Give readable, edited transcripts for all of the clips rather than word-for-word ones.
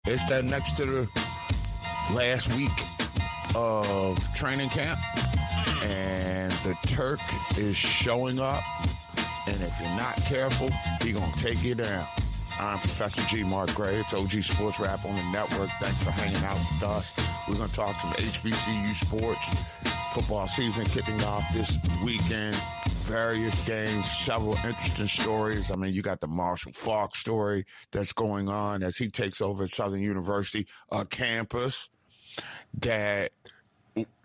It's that next to the last week of training camp, and the Turk is showing up, and if you're not careful, he's going to take you down. I'm Professor G. Mark Gray. It's OG Sports Rap on the network. Thanks for hanging out with us. We're going to talk some HBCU sports. Football season kicking off this weekend. Various games, several interesting stories. I mean, you got the Marshall Faulk story that's going on as he takes over at Southern University, a campus that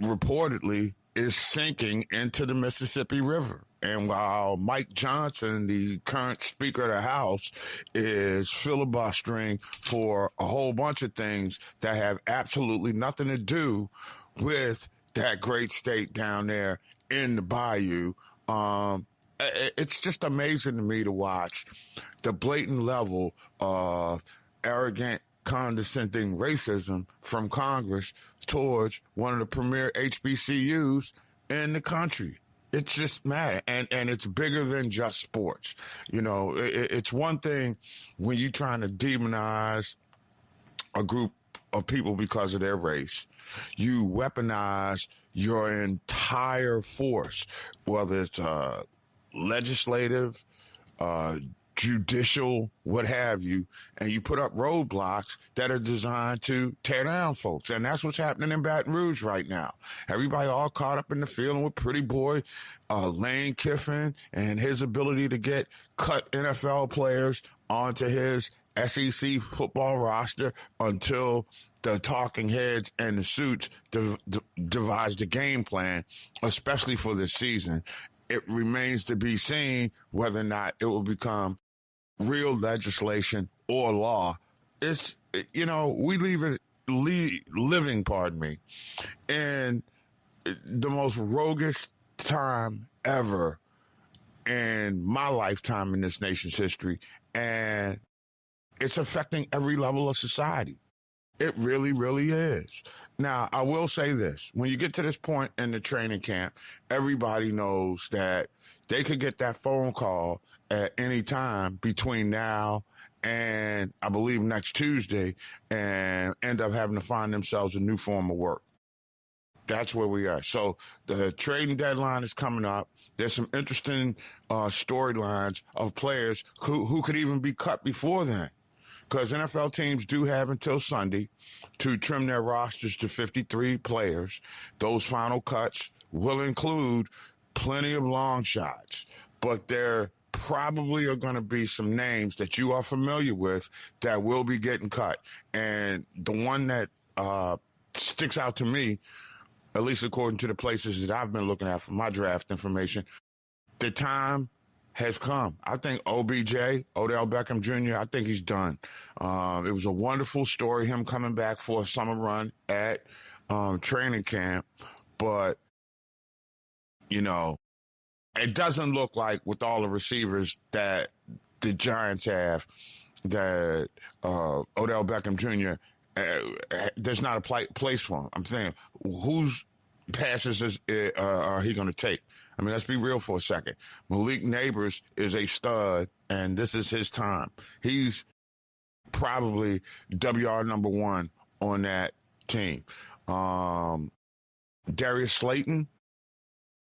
reportedly is sinking into the Mississippi River. And while Mike Johnson, the current Speaker of the House, is filibustering for a whole bunch of things that have absolutely nothing to do with that great state down there in the bayou, it's just amazing to me to watch the blatant level of arrogant, condescending racism from Congress towards one of the premier HBCUs in the country. It's just mad, and it's bigger than just sports. You know, it's one thing when you're trying to demonize a group of people because of their race. You weaponize your entire force, whether it's legislative, judicial, what have you, and you put up roadblocks that are designed to tear down folks. And that's what's happening in Baton Rouge right now. Everybody all caught up in the feeling with pretty boy Lane Kiffin and his ability to get cut NFL players onto his SEC football roster until the talking heads and the suits devised a game plan, especially for this season. It remains to be seen whether or not it will become real legislation or law. It's, you know, we living, in the most roguish time ever in my lifetime in this nation's history. And it's affecting every level of society. It really, really is. Now, I will say this. When you get to this point in the training camp, everybody knows that they could get that phone call at any time between now and, I believe, next Tuesday and end up having to find themselves a new form of work. That's where we are. So the trading deadline is coming up. There's some interesting storylines of players who could even be cut before then. Because NFL teams do have until Sunday to trim their rosters to 53 players. Those final cuts will include plenty of long shots, but there probably are going to be some names that you are familiar with that will be getting cut. And the one that sticks out to me, at least according to the places that I've been looking at for my draft information, the time has come. I think OBJ, Odell Beckham Jr., I think he's done. It was a wonderful story, him coming back for a summer run at training camp. But, you know, it doesn't look like with all the receivers that the Giants have that Odell Beckham Jr., there's not a place for him. I'm saying, whose passes are he going to take? I mean, let's be real for a second. Malik Neighbors is a stud, and this is his time. He's probably WR number one on that team. Darius Slayton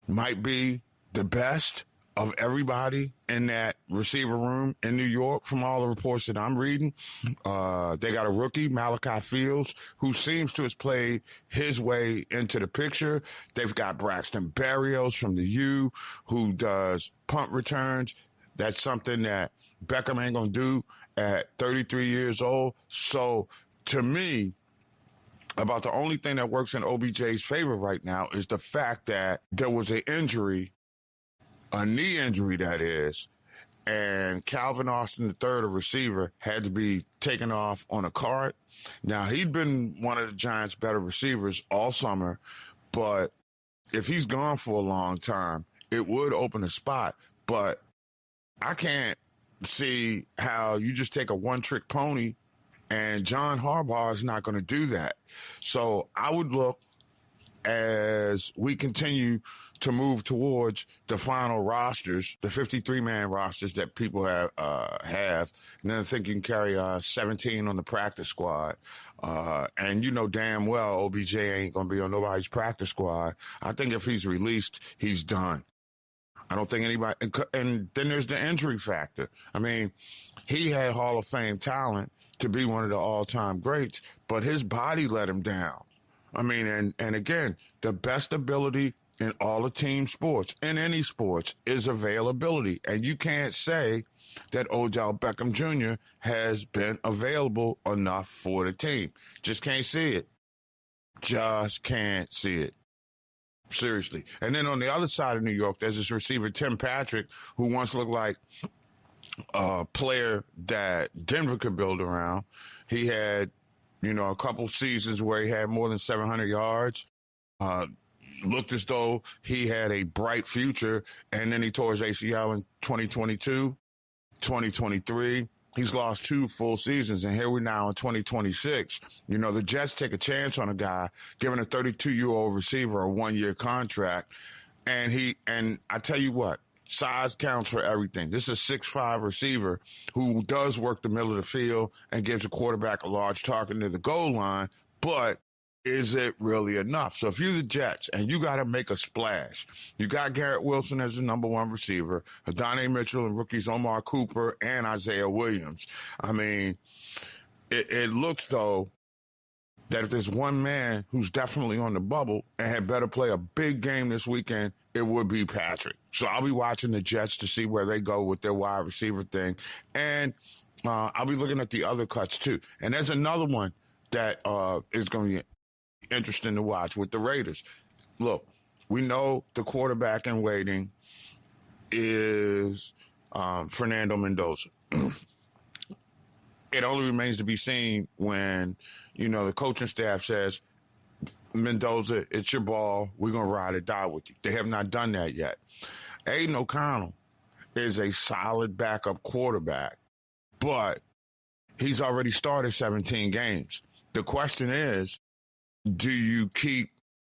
might be the best of everybody in that receiver room in New York from all the reports that I'm reading. They got a rookie, Malachi Fields, who seems to have played his way into the picture. They've got Braxton Berrios from the U, who does punt returns. That's something that Beckham ain't going to do at 33 years old. So to me, about the only thing that works in OBJ's favor right now is the fact that there was an injury, a knee injury that is, and Calvin Austin III, a receiver, had to be taken off on a cart. Now, he'd been one of the Giants' better receivers all summer, but if he's gone for a long time, it would open a spot. But I can't see how you just take a one-trick pony, and John Harbaugh is not going to do that. So I would look as we continue to move towards the final rosters, the 53-man rosters that people have, and then I think you can carry 17 on the practice squad. And you know damn well OBJ ain't going to be on nobody's practice squad. I think if he's released, he's done. I don't think anybody, and then there's the injury factor. I mean, he had Hall of Fame talent to be one of the all-time greats, but his body let him down. I mean, and again, the best ability in all the team sports, in any sports, is availability. And you can't say that Odell Beckham Jr. has been available enough for the team. Just can't see it. Just can't see it. Seriously. And then on the other side of New York, there's this receiver, Tim Patrick, who once looked like a player that Denver could build around. He had, a couple seasons where he had more than 700 yards. Looked as though he had a bright future, and then he tore his ACL in 2022, 2023. He's lost 2 full seasons, and here we're now in 2026. The Jets take a chance on a guy, giving a 32-year-old receiver a 1-year contract, and I tell you what, size counts for everything. This is a 6'5" receiver who does work the middle of the field and gives a quarterback a large target near the goal line, but is it really enough? So if you're the Jets and you got to make a splash, you got Garrett Wilson as the number 1 receiver, Adonai Mitchell and rookies Omar Cooper and Isaiah Williams. I mean, it looks, though, that if there's one man who's definitely on the bubble and had better play a big game this weekend, it would be Patrick. So I'll be watching the Jets to see where they go with their wide receiver thing. And I'll be looking at the other cuts, too. And there's another one that is going to be interesting to watch with the Raiders. Look, we know the quarterback in waiting is Fernando Mendoza. It only remains to be seen when, the coaching staff says, Mendoza, it's your ball. We're going to ride or die with you. They have not done that yet. Aiden O'Connell is a solid backup quarterback, but he's already started 17 games. The question is, do you keep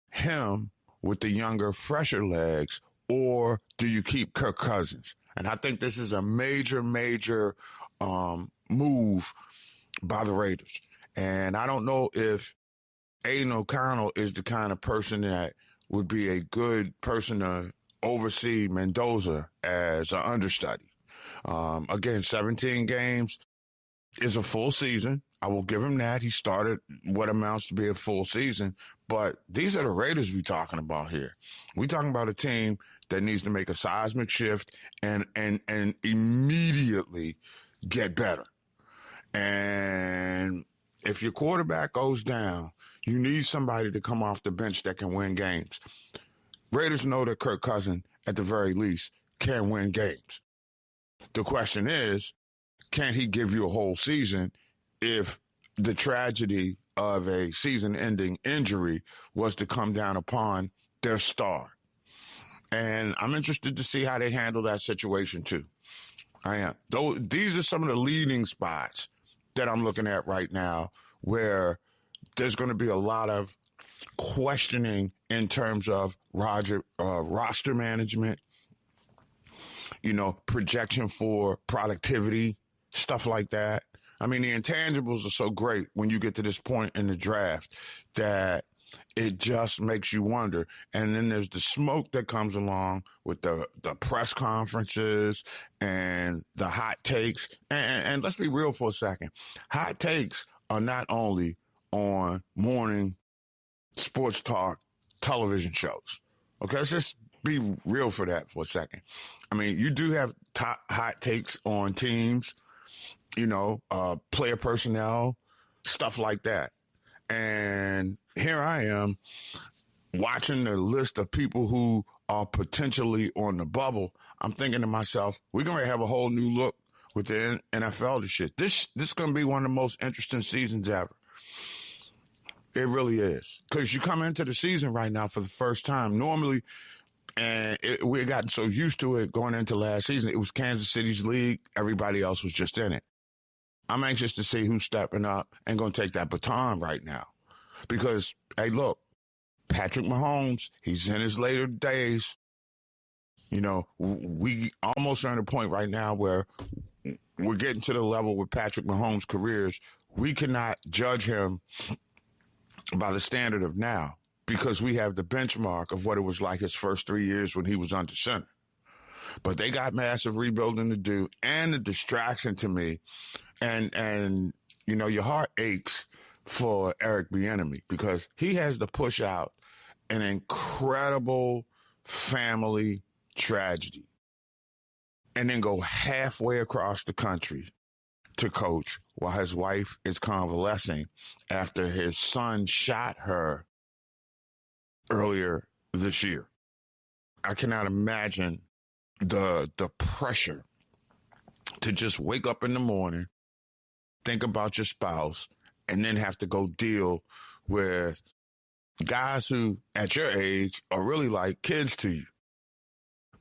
him with the younger, fresher legs, or do you keep Kirk Cousins? And I think this is a major, major move by the Raiders. And I don't know if Aiden O'Connell is the kind of person that would be a good person to oversee Mendoza as an understudy. Again, 17 games is a full season. I will give him that. He started what amounts to be a full season. But these are the Raiders we're talking about here. We're talking about a team that needs to make a seismic shift and immediately get better. And if your quarterback goes down, you need somebody to come off the bench that can win games. Raiders know that Kirk Cousins, at the very least, can win games. The question is, can he give you a whole season if the tragedy of a season-ending injury was to come down upon their star? And I'm interested to see how they handle that situation, too. I am. These are some of the leading spots that I'm looking at right now where there's going to be a lot of questioning in terms of roster management, projection for productivity, stuff like that. I mean, the intangibles are so great when you get to this point in the draft that it just makes you wonder. And then there's the smoke that comes along with the press conferences and the hot takes. And let's be real for a second. Hot takes are not only on morning sports talk television shows. Okay, let's just be real for that for a second. I mean, you do have hot takes on teams, player personnel, stuff like that. And here I am watching the list of people who are potentially on the bubble. I'm thinking to myself, we're going to have a whole new look with the NFL this shit. This is going to be one of the most interesting seasons ever. It really is. Because you come into the season right now for the first time. Normally, and we had gotten so used to it going into last season, it was Kansas City's league. Everybody else was just in it. I'm anxious to see who's stepping up and going to take that baton right now. Because, hey, look, Patrick Mahomes, he's in his later days. You know, we almost are at a point right now where we're getting to the level with Patrick Mahomes' careers. We cannot judge him by the standard of now because we have the benchmark of what it was like his first 3 years when he was under center. But they got massive rebuilding to do, and the distraction to me, and you know, your heart aches for Eric Bieniemy because he has to push out an incredible family tragedy and then go halfway across the country to coach while his wife is convalescing after his son shot her earlier this year. I cannot imagine the pressure to just wake up in the morning, think about your spouse, and then have to go deal with guys who, at your age, are really like kids to you.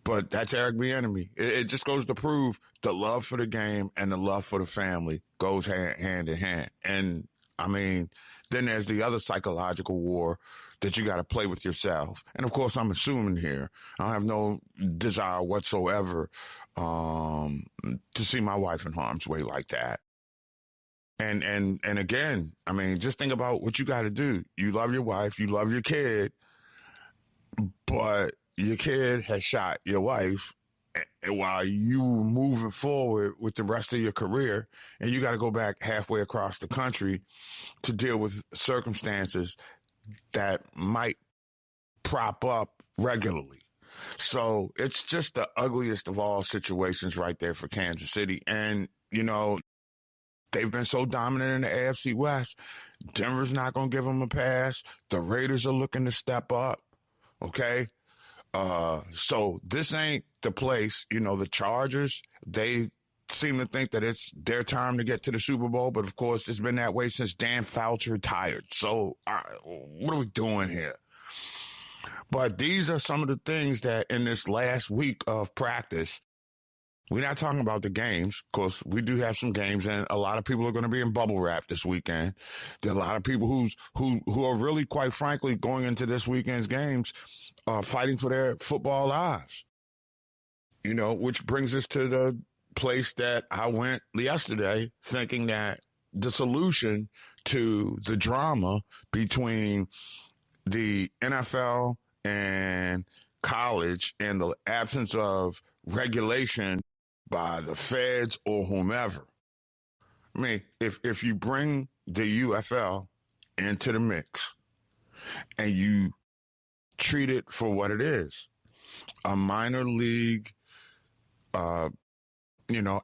But that's Eric Bieniemy. It just goes to prove the love for the game and the love for the family goes hand in hand. And, I mean, then there's the other psychological war that you got to play with yourself. And, of course, I'm assuming here, I have no desire whatsoever to see my wife in harm's way like that. And again, I mean, just think about what you got to do. You love your wife, you love your kid, but your kid has shot your wife while you moving forward with the rest of your career, and you got to go back halfway across the country to deal with circumstances that might prop up regularly. So it's just the ugliest of all situations right there for Kansas City. And, you know, they've been so dominant in the AFC West. Denver's not going to give them a pass. The Raiders are looking to step up. Okay. So this ain't the place, you know, the Chargers, they seem to think that it's their time to get to the Super Bowl. But of course, it's been that way since Dan Fouts retired. So what are we doing here? But these are some of the things that in this last week of practice, we're not talking about the games. Of course, we do have some games, and a lot of people are going to be in bubble wrap this weekend. There are a lot of people who are really, quite frankly, going into this weekend's games, fighting for their football lives. You know, which brings us to the place that I went yesterday, thinking that the solution to the drama between the NFL and college and the absence of regulation by the feds or whomever. I mean, if you bring the UFL into the mix and you treat it for what it is, a minor league,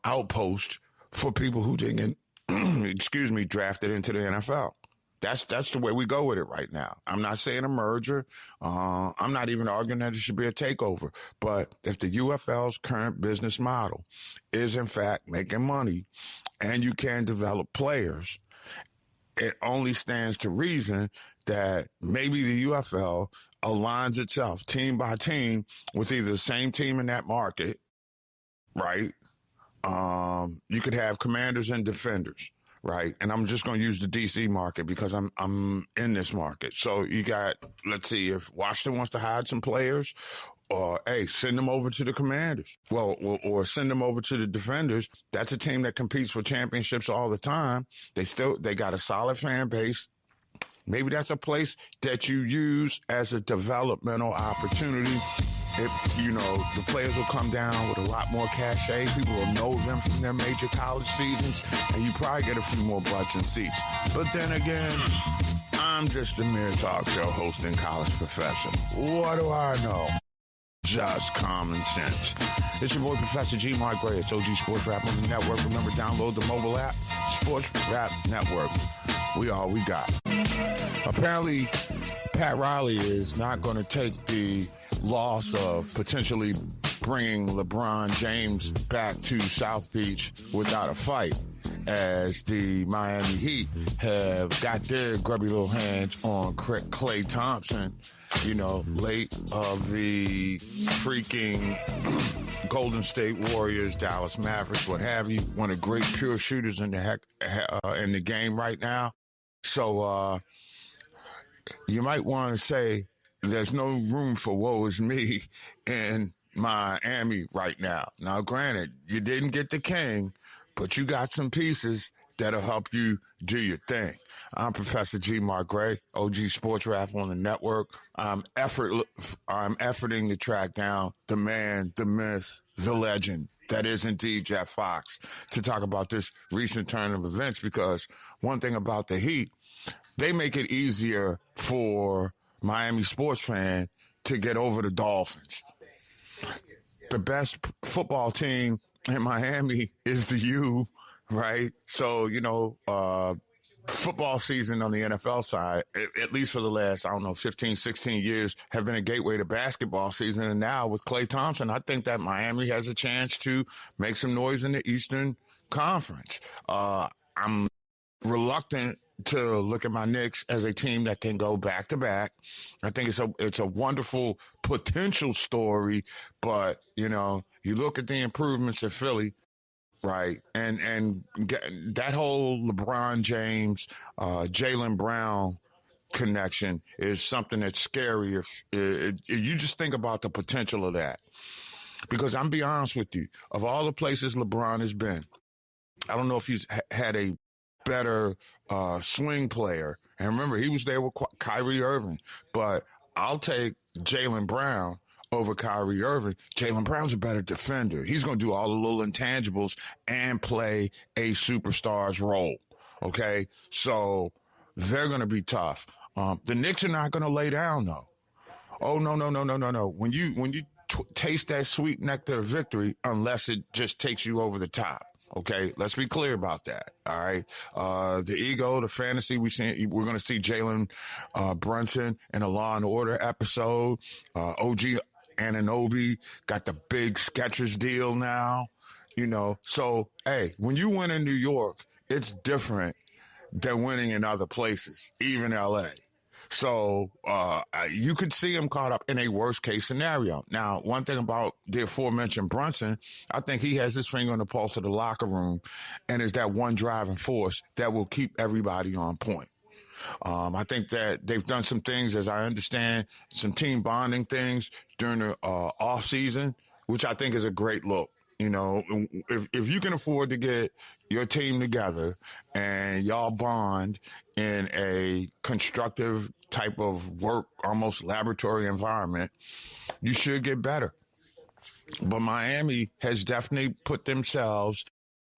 outpost for people who didn't get, drafted into the NFL. That's the way we go with it right now. I'm not saying a merger. I'm not even arguing that it should be a takeover. But if the UFL's current business model is, in fact, making money and you can develop players, it only stands to reason that maybe the UFL aligns itself team by team with either the same team in that market, right? You could have commanders and defenders. Right. And I'm just going to use the D.C. market because I'm in this market. So you got, let's see, if Washington wants to hide some players, or, hey, send them over to the Commanders. Well, or send them over to the Defenders. That's a team that competes for championships all the time. They got a solid fan base. Maybe that's a place that you use as a developmental opportunity. If, the players will come down with a lot more cachet. People will know them from their major college seasons, and you probably get a few more butts and seats. But then again, I'm just a mere talk show host and college professor. What do I know? Just common sense. It's your boy, Professor G. Mark Gray. It's OG Sports Rap on the network. Remember, download the mobile app, Sports Rap Network. We all we got. Apparently, Pat Riley is not going to take the loss of potentially bringing LeBron James back to South Beach without a fight, as the Miami Heat have got their grubby little hands on Klay Thompson, late of the freaking Golden State Warriors, Dallas Mavericks, what have you, one of the great pure shooters in the game right now. So you might want to say there's no room for woe is me in Miami right now. Now, granted, you didn't get the king, but you got some pieces that'll help you do your thing. I'm Professor G. Mark Gray, OG Sports Rap on the network. I'm efforting to track down the man, the myth, the legend that is indeed Jeff Fox to talk about this recent turn of events, because one thing about the Heat, they make it easier for Miami sports fan to get over the Dolphins. The best football team in Miami is the U, right? So, football season on the NFL side, at least for the last, 15, 16 years, have been a gateway to basketball season. And now with Klay Thompson, I think that Miami has a chance to make some noise in the Eastern Conference. I'm reluctant to look at my Knicks as a team that can go back to back. I think it's a wonderful potential story, but you look at the improvements in Philly, right? And that whole LeBron James, Jaylen Brown connection is something that's scary. If you just think about the potential of that, because I'm be honest with you, of all the places LeBron has been, I don't know if he's had a better swing player. And remember, he was there with Kyrie Irving. But I'll take Jaylen Brown over Kyrie Irving. Jaylen Brown's a better defender. He's going to do all the little intangibles and play a superstar's role. Okay? So they're going to be tough. The Knicks are not going to lay down, though. Oh, no. When you taste that sweet nectar of victory, unless it just takes you over the top. Okay, let's be clear about that. All right, the ego, the fantasy. We're going to see Jalen Brunson in a Law and Order episode. OG Anunoby got the big Skechers deal now. So hey, when you win in New York, it's different than winning in other places, even LA. So you could see him caught up in a worst case scenario. Now, one thing about the aforementioned Brunson, I think he has his finger on the pulse of the locker room and is that one driving force that will keep everybody on point. I think that they've done some things, as I understand, some team bonding things during the offseason, which I think is a great look. If you can afford to get your team together and y'all bond in a constructive type of work, almost laboratory environment, you should get better. But Miami has definitely put themselves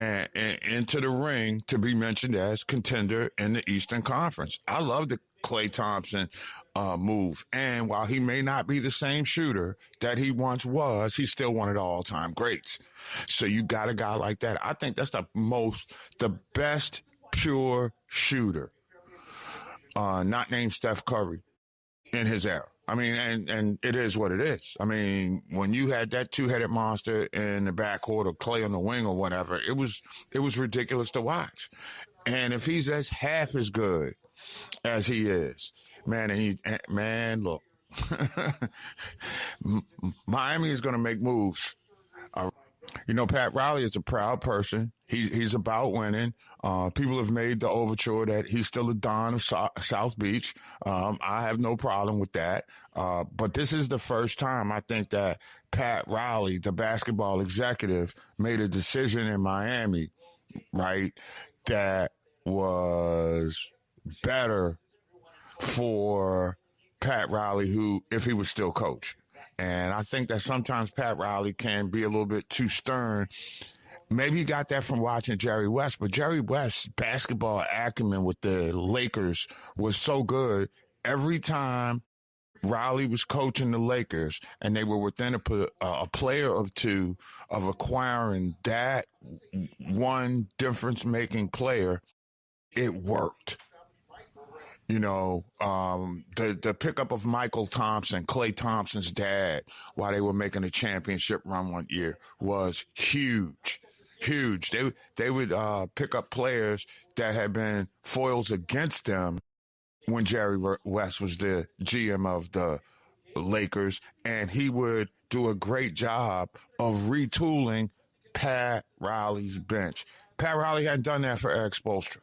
into the ring to be mentioned as contender in the Eastern Conference. I love the Klay Thompson move. And while he may not be the same shooter that he once was, he's still one of the all-time greats. So you got a guy like that. I think that's the best pure shooter, not named Steph Curry, in his era. I mean, and it is what it is. I mean, when you had that two-headed monster in the backcourt or Klay on the wing or whatever, it was ridiculous to watch. And if he's half as good as he is, man, look, Miami is going to make moves. Pat Riley is a proud person. He's about winning. People have made the overture that he's still a Don of South Beach. I have no problem with that. But this is the first time I think that Pat Riley, the basketball executive, made a decision in Miami, right, that was better for Pat Riley, who, if he was still coach. And I think that sometimes Pat Riley can be a little bit too stern. Maybe he got that from watching Jerry West, but Jerry West's basketball acumen with the Lakers was so good. Every time Riley was coaching the Lakers and they were within a player or two of acquiring that one difference-making player, it worked. The pickup of Michael Thompson, Klay Thompson's dad, while they were making a championship run one year, was huge. They would pick up players that had been foils against them when Jerry West was the GM of the Lakers, and he would do a great job of retooling Pat Riley's bench. Pat Riley hadn't done that for Eric Spoelstra.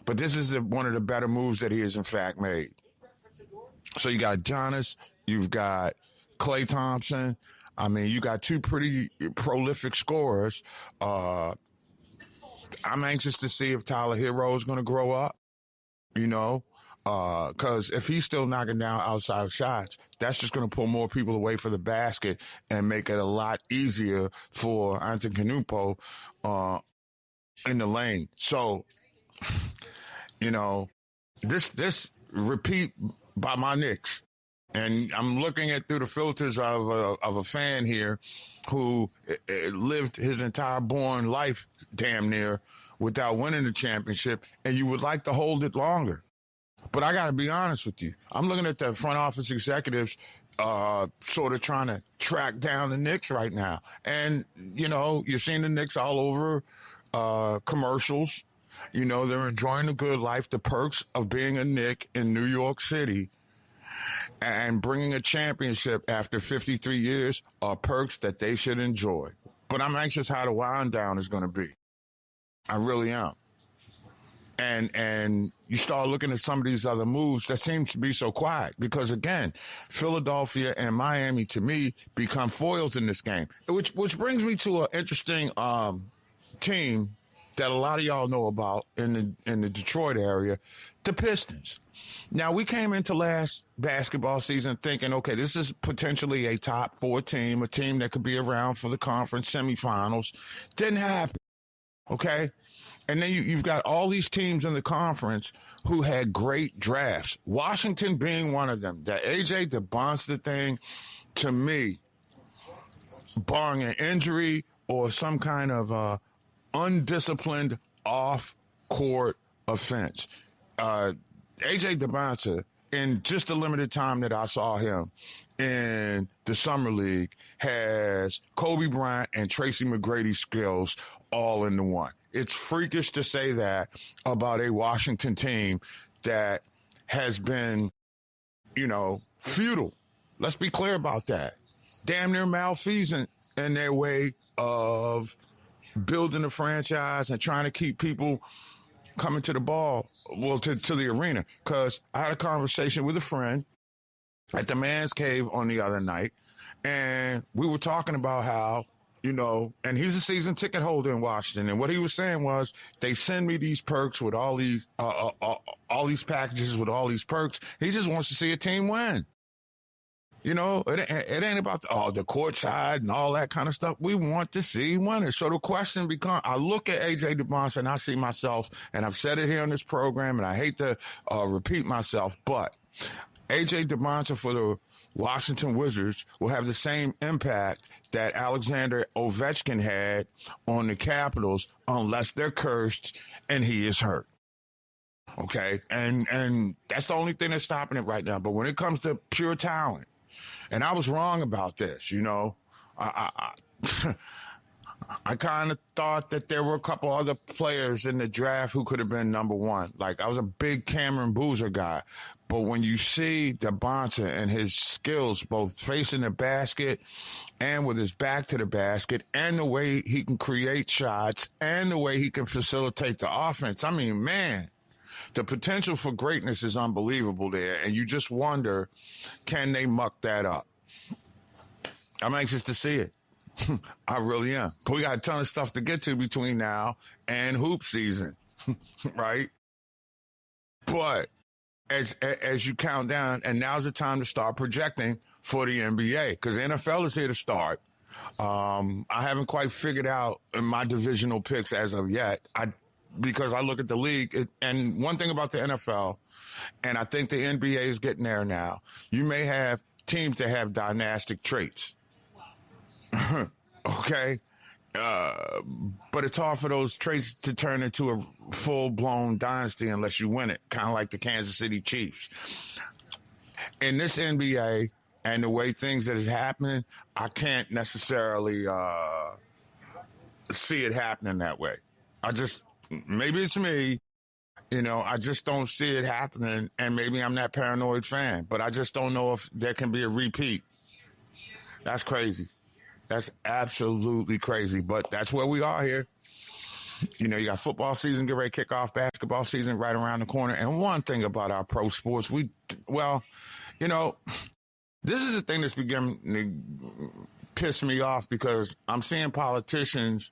But this is one of the better moves that he has, in fact, made. So you got Giannis, you've got Klay Thompson. I mean, you got two pretty prolific scorers. I'm anxious to see if Tyler Hero is going to grow up, because if he's still knocking down outside shots, that's just going to pull more people away from the basket and make it a lot easier for Antetokounmpo in the lane. So, this repeat by my Knicks. And I'm looking at through the filters of a fan here who lived his entire born life damn near without winning the championship, and you would like to hold it longer. But I got to be honest with you. I'm looking at the front office executives sort of trying to track down the Knicks right now. And, you're seeing the Knicks all over commercials. They're enjoying the good life, the perks of being a Knick in New York City. And bringing a championship after 53 years are perks that they should enjoy. But I'm anxious how the wind down is going to be. I really am. And you start looking at some of these other moves that seems to be so quiet because, again, Philadelphia and Miami, to me, become foils in this game, which brings me to an interesting team that a lot of y'all know about in the Detroit area, the Pistons. Now, we came into last basketball season thinking, okay, this is potentially a top 4 team, a team that could be around for the conference semifinals. Didn't happen, okay? And then you've got all these teams in the conference who had great drafts, Washington being one of them. The A.J. DeBonster thing, to me, barring an injury or some kind of undisciplined off-court offense, A.J. DeBonster, in just the limited time that I saw him in the Summer League, has Kobe Bryant and Tracy McGrady skills all into one. It's freakish to say that about a Washington team that has been, futile. Let's be clear about that. Damn near malfeasant in their way of building a franchise and trying to keep people coming to the to the arena. Because I had a conversation with a friend at the Man's Cave on the other night, and we were talking about how, and he's a season ticket holder in Washington, and what he was saying was, they send me these perks with all these packages with all these perks. He just wants to see a team win. It ain't about the court side and all that kind of stuff. We want to see winners. So the question becomes, I look at A.J. DeBonster and I see myself, and I've said it here on this program, and I hate to repeat myself, but A.J. DeBonster for the Washington Wizards will have the same impact that Alexander Ovechkin had on the Capitals, unless they're cursed and he is hurt. Okay? And that's the only thing that's stopping it right now. But when it comes to pure talent, and I was wrong about this, I kind of thought that there were a couple other players in the draft who could have been number one. Like, I was a big Cameron Boozer guy. But when you see DeBonster and his skills, both facing the basket and with his back to the basket, and the way he can create shots and the way he can facilitate the offense, I mean, man, the potential for greatness is unbelievable there. And you just wonder, can they muck that up? I'm anxious to see it. I really am. But we got a ton of stuff to get to between now and hoop season, right? But as you count down, and now's the time to start projecting for the NBA, because the NFL is here to start. I haven't quite figured out my divisional picks as of yet. Because I look at the league, and one thing about the NFL, and I think the NBA is getting there now, you may have teams that have dynastic traits. Okay? But it's hard for those traits to turn into a full-blown dynasty unless you win it, kind of like the Kansas City Chiefs. In this NBA and the way things that is happening, I can't necessarily see it happening that way. Maybe it's me, I just don't see it happening, and maybe I'm that paranoid fan, but I just don't know if there can be a repeat. That's crazy. That's absolutely crazy, but that's where we are here. You know, you got football season, get ready to kick off, basketball season right around the corner. And one thing about our pro sports, you know, this is the thing that's beginning to piss me off because I'm seeing politicians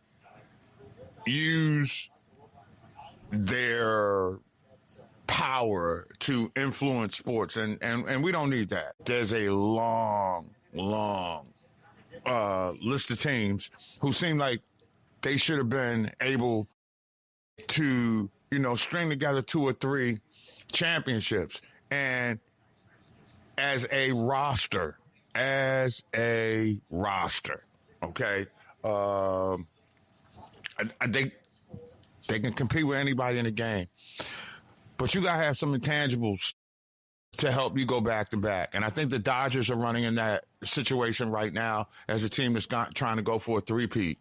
use their power to influence sports, and we don't need that. There's a long list of teams who seem like they should have been able to, you know, string together 2 or 3 championships. And as a roster, okay, they can compete with anybody in the game. But you got to have some intangibles to help you go back to back. And I think the Dodgers are running in that situation right now as a team that's trying to go for a three-peat.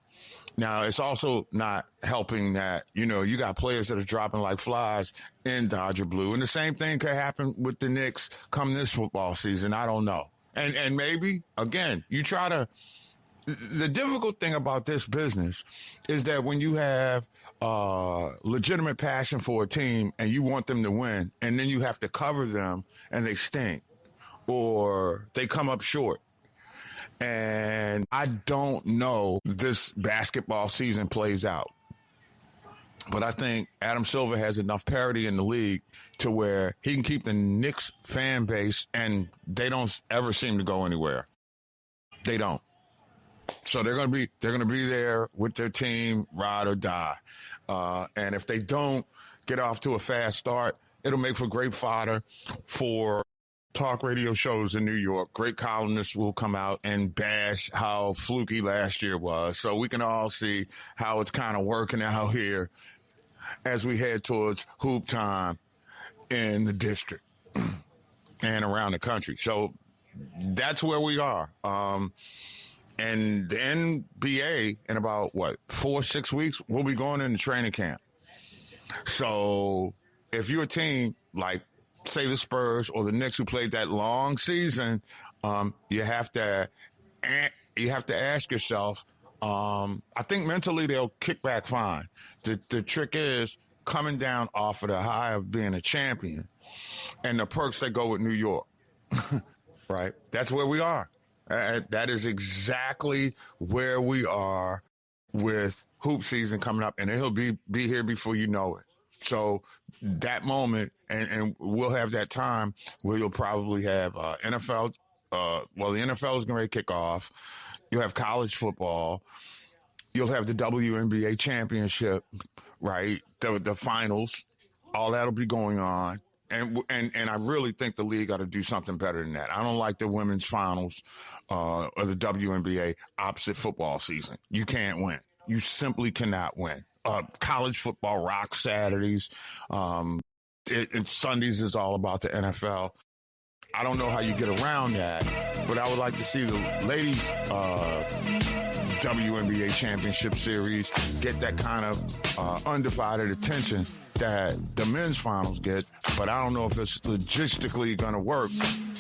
Now, it's also not helping that, you know, you got players that are dropping like flies in Dodger blue. And the same thing could happen with the Knicks come this football season. I don't know. And maybe, again, you try to – the difficult thing about this business is that when you have legitimate passion for a team and you want them to win, and then you have to cover them and they stink or they come up short. And I don't know this basketball season plays out. But I think Adam Silver has enough parity in the league to where he can keep the Knicks fan base, and they don't ever seem to go anywhere. They don't. So they're going to be there with their team, ride or die. And if they don't get off to a fast start, it'll make for great fodder for talk radio shows in New York. Great columnists will come out and bash how fluky last year was. So we can all see how it's kind of working out here as we head towards hoop time in the district and around the country. So that's where we are. And the NBA in about, 4-6 weeks, we'll be going into training camp. So if you're a team like, say, the Spurs or the Knicks who played that long season, you have to ask yourself, I think mentally they'll kick back fine. The trick is coming down off of the high of being a champion and the perks that go with New York, right? That's where we are. That is exactly where we are with hoop season coming up, and he'll be here before you know it. So that moment, and we'll have that time where you'll probably have NFL. The NFL is going to kick off. You'll have college football. You'll have the WNBA championship, right? The finals. All that'll be going on. And I really think the league got to do something better than that. I don't like the women's finals or the WNBA opposite football season. You can't win. You simply cannot win. College football rocks Saturdays. And Sundays is all about the NFL. I don't know how you get around that, but I would like to see the ladies WNBA championship series get that kind of undivided attention that the men's finals get, but I don't know if it's logistically going to work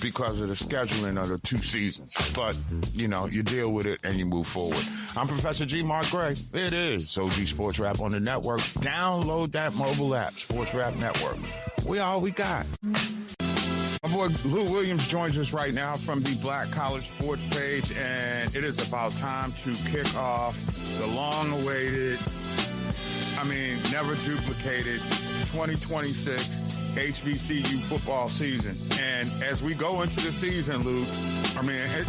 because of the scheduling of the 2 seasons. But, you know, you deal with it and you move forward. I'm Professor G. Mark Gray. It is OG Sports Rap on the network. Download that mobile app, Sports Rap Network. We all we got. My boy Lou Williams joins us right now from the Black College Sports page, and it is about time to kick off the long-awaited, never duplicated 2026 HBCU football season. And as we go into the season, Luke,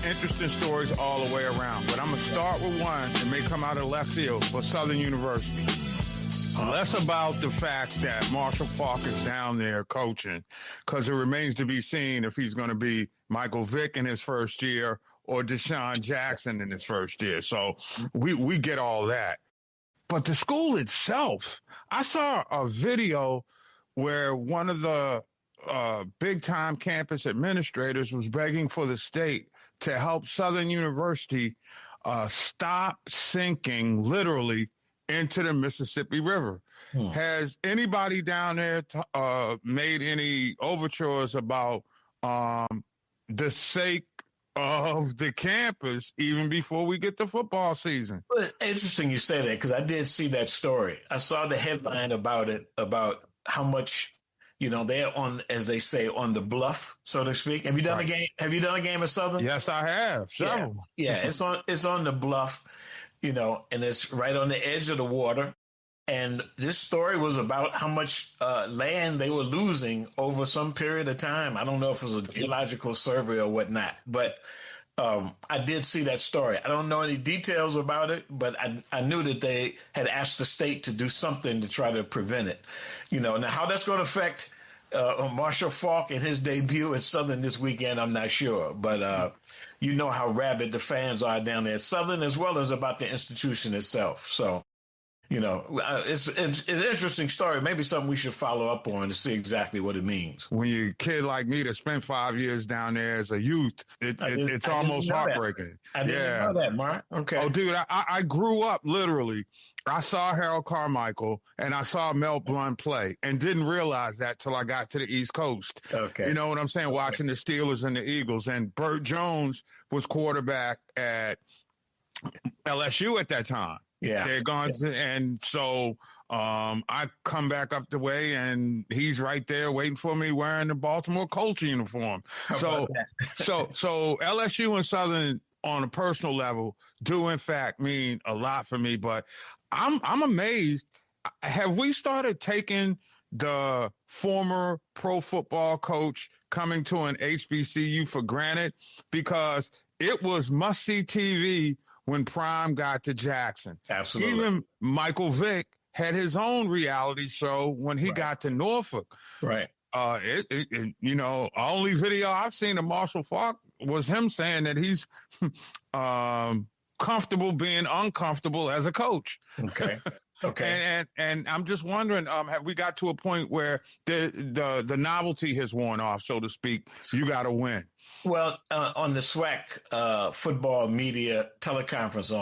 interesting stories all the way around. But I'm going to start with one that may come out of left field for Southern University. Less about the fact that Marshall Faulk is down there coaching, because it remains to be seen if he's going to be Michael Vick in his first year or Deshaun Jackson in his first year. So we get all that. But the school itself, I saw a video where one of the big-time campus administrators was begging for the state to help Southern University stop sinking, literally, into the Mississippi River. Has anybody down there made any overtures about the sake of the campus even before we get to football season. Well, interesting you say that, because I did see that story. I saw the headline about it, about how much, they're on, as they say, on the bluff, so to speak. Have you done a game? Have you done a game at Southern? Yes, I have. Several. Yeah, it's on the bluff, and it's right on the edge of the water. And this story was about how much land they were losing over some period of time. I don't know if it was a geological survey or whatnot, but I did see that story. I don't know any details about it, but I knew that they had asked the state to do something to try to prevent it. Now how that's going to affect Marshall Faulk and his debut at Southern this weekend, I'm not sure. But you know how rabid the fans are down there at Southern, as well as about the institution itself. So, it's an interesting story. Maybe something we should follow up on to see exactly what it means. When you're a kid like me that spent 5 years down there as a youth, it's almost heartbreaking. I didn't know that, Mark. Okay. Oh, dude, I grew up literally. I saw Harold Carmichael and I saw Mel Blount play and didn't realize that till I got to the East Coast. Okay. You know what I'm saying? Okay. Watching the Steelers and the Eagles. And Burt Jones was quarterback at LSU at that time. Yeah. They're gone. Yeah. And so I come back up the way and he's right there waiting for me wearing the Baltimore Colts uniform. So LSU and Southern on a personal level do in fact mean a lot for me, but I'm amazed. Have we started taking the former pro football coach coming to an HBCU for granted? Because it was must-see TV when Prime got to Jackson. Absolutely. Even Michael Vick had his own reality show when he got to Norfolk. Right. Only video I've seen of Marshall Faulk was him saying that he's comfortable being uncomfortable as a coach. Okay. Okay. And I'm just wondering, have we got to a point where the novelty has worn off, so to speak? You got to win. Well, on the SWAC football media teleconference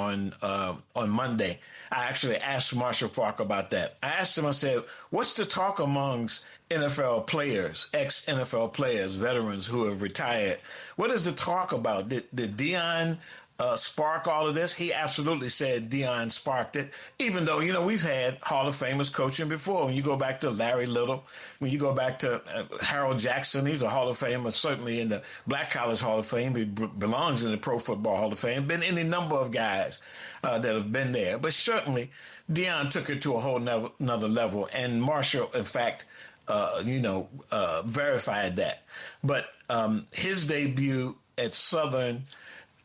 on Monday, I actually asked Marshall Faulk about that. I asked him, I said, what's the talk amongst NFL players, ex-NFL players, veterans who have retired? What is the talk about? Did Deion spark all of this? He absolutely said Deion sparked it, even though, we've had Hall of Famers coaching before. When you go back to Larry Little, when you go back to Harold Jackson, he's a Hall of Famer, certainly in the Black College Hall of Fame. He belongs in the Pro Football Hall of Fame. Been any number of guys that have been there. But certainly Deion took it to a whole another level. And Marshall, in fact, verified that. But his debut at Southern,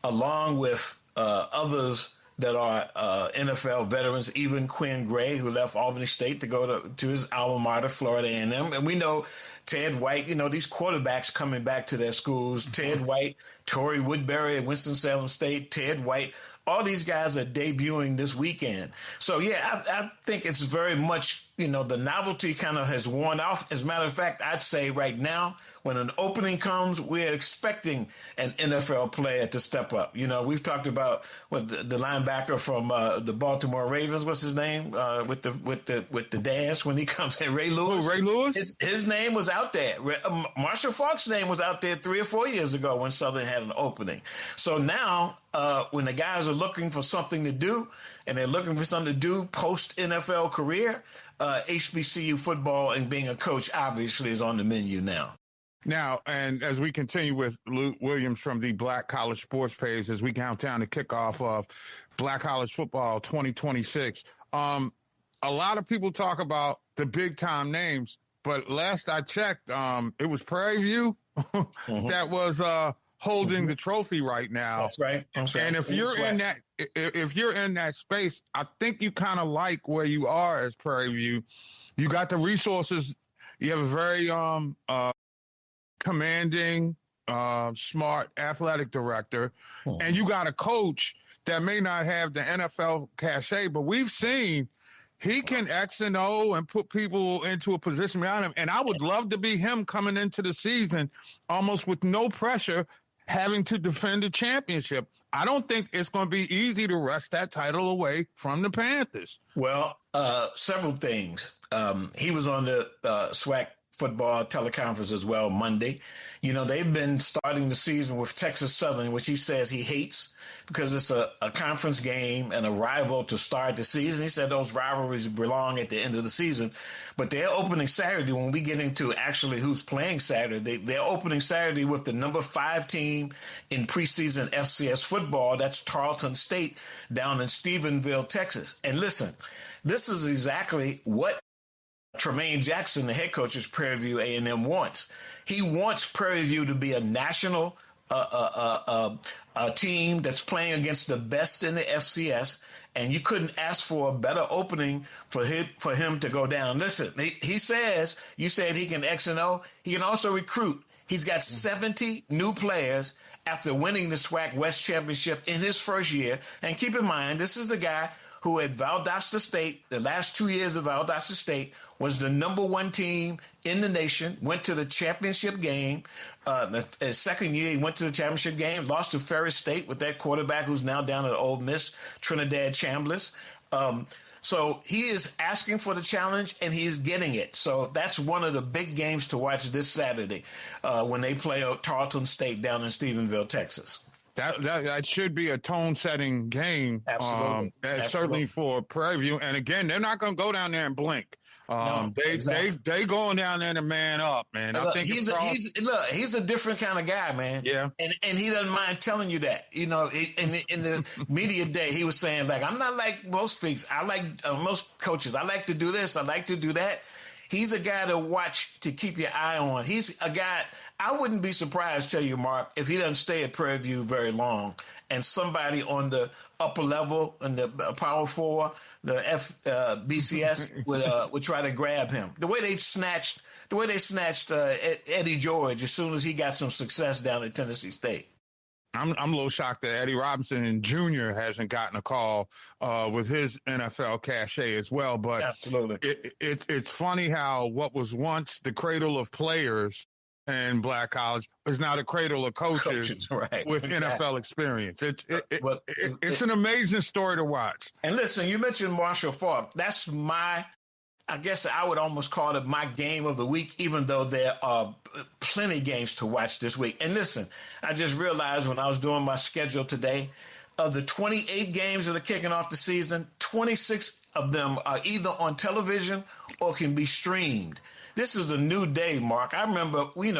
along with others that are NFL veterans, even Quinn Gray, who left Albany State to go to his alma mater, Florida A&M. And we know Ted White, these quarterbacks coming back to their schools, Ted White, Torrey Woodbury at Winston-Salem State, Ted White, all these guys are debuting this weekend. So, yeah, I think it's very much, the novelty kind of has worn off. As a matter of fact, I'd say right now, when an opening comes, we're expecting an NFL player to step up. We've talked about the linebacker from the Baltimore Ravens. What's his name? With the dance when he comes in, Ray Lewis. Oh, Ray Lewis? His name was out there. Marshall Faulk's name was out there 3 or 4 years ago when Southern had an opening. So now, when the guys are looking for something to do, and they're looking for something to do post-NFL career, HBCU football and being a coach obviously is on the menu now. Now, and as we continue with Luke Williams from the Black College Sports page, as we count down the kickoff of Black College Football 2026, a lot of people talk about the big-time names, but last I checked, it was Prairie View that was holding the trophy right now. That's right. And if you're in that space, I think you kind of like where you are as Prairie View. You got the resources. You have a very commanding, smart athletic director, and you got a coach that may not have the NFL cachet, but we've seen he can X and O and put people into a position behind him. And I would love to be him coming into the season almost with no pressure, having to defend the championship. I don't think it's going to be easy to wrest that title away from the Panthers. Well, several things. He was on the SWAC football teleconference as well Monday. You know, they've been starting the season with Texas Southern, which he says he hates because it's a conference game and a rival to start the season. He said those rivalries belong at the end of the season. But they're opening Saturday. When we get into actually who's playing Saturday, they're opening Saturday with the number 5 team in preseason FCS football. That's Tarleton State down in Stephenville, Texas. And listen, this is exactly what Tremaine Jackson, the head coach of Prairie View A&M, wants. He wants Prairie View to be a national team that's playing against the best in the FCS, and you couldn't ask for a better opening for him to go down. Listen, he says, you said he can X and O. He can also recruit. He's got 70 new players after winning the SWAC West Championship in his first year. And keep in mind, this is the guy who at Valdosta State, the last 2 years of Valdosta State, was the number 1 team in the nation, went to the championship game. His second year, he went to the championship game, lost to Ferris State with that quarterback who's now down at Ole Miss, Trinidad Chambliss. So he is asking for the challenge, and he's getting it. So that's one of the big games to watch this Saturday when they play Tarleton State down in Stephenville, Texas. That should be a tone-setting game. Absolutely. Certainly for Prairie View. And again, they're not going to go down there and blink. They going down there to man up, man. Look, he's a different kind of guy, man. Yeah, and he doesn't mind telling you that. You know, in the media day, he was saying like, I'm not like most folks. I like most coaches. I like to do this. I like to do that. He's a guy to watch, to keep your eye on. He's a guy, I wouldn't be surprised, tell you, Mark, if he doesn't stay at Prairie View very long and somebody on the upper level and the Power 4, the BCS would try to grab him. The way they snatched Eddie George as soon as he got some success down at Tennessee State. I'm a little shocked that Eddie Robinson Jr. hasn't gotten a call with his NFL cachet as well. But absolutely, it's funny how what was once the cradle of players in Black college is now the cradle of coaches right, with NFL experience. It's an amazing story to watch. And listen, you mentioned Marshall Faulk. That's I guess I would almost call it my game of the week, even though there are plenty games to watch this week. And listen, I just realized when I was doing my schedule today, of the 28 games that are kicking off the season, 26 of them are either on television or can be streamed. This is a new day, Mark. I remember, when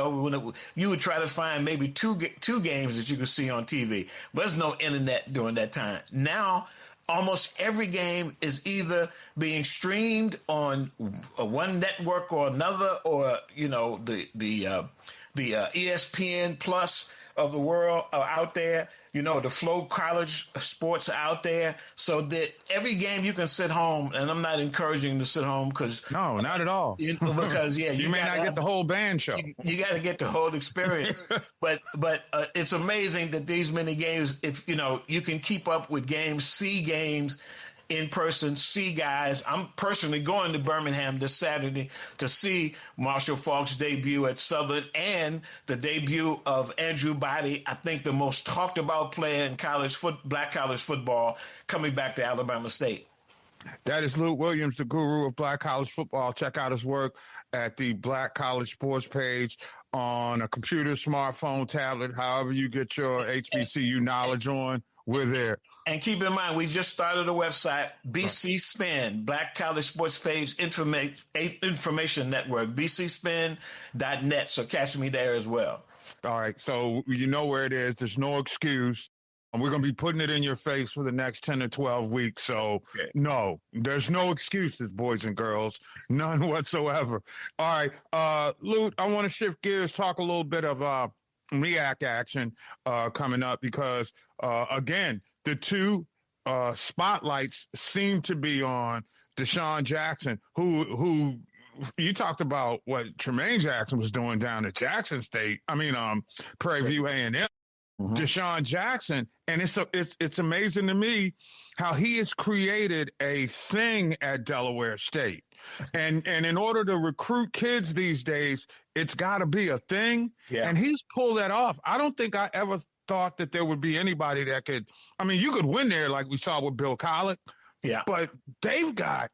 you would try to find maybe two games that you could see on TV. There's no internet during that time. Now, almost every game is either being streamed on one network or another, or the ESPN Plus of the world are out there. The Flow College sports are out there, so that every game you can sit home. And I'm not encouraging you to sit home because no, not at all. Because you may not get the whole band show. You got to get the whole experience. but it's amazing that these many games, if you can keep up with games, see games in person, see guys. I'm personally going to Birmingham this Saturday to see Marshall Faulk's debut at Southern and the debut of Andrew Body, I think the most talked about player in Black college football, coming back to Alabama State. That is Luke Williams, the guru of Black college football. Check out his work at the Black College Sports page on a computer, smartphone, tablet, however you get your HBCU knowledge on. We're there. And keep in mind, we just started a website, BC Spin, Black College Sports Page Information Network, bcspin.net. So catch me there as well. All right. So you know where it is. There's no excuse. We're going to be putting it in your face for the next 10 to 12 weeks. So, No, there's no excuses, boys and girls. None whatsoever. All right. Lute, I want to shift gears, talk a little bit of REACT action coming up because, again, the two spotlights seem to be on Deshaun Jackson, who you talked about what Tremaine Jackson was doing down at Prairie View A&M. Mm-hmm. Deshaun Jackson, and it's amazing to me how he has created a thing at Delaware State. And in order to recruit kids these days, it's got to be a thing. Yeah. And he's pulled that off. I don't think I ever thought that there would be anybody that could. You could win there like we saw with Bill Collick. Yeah. But they've got,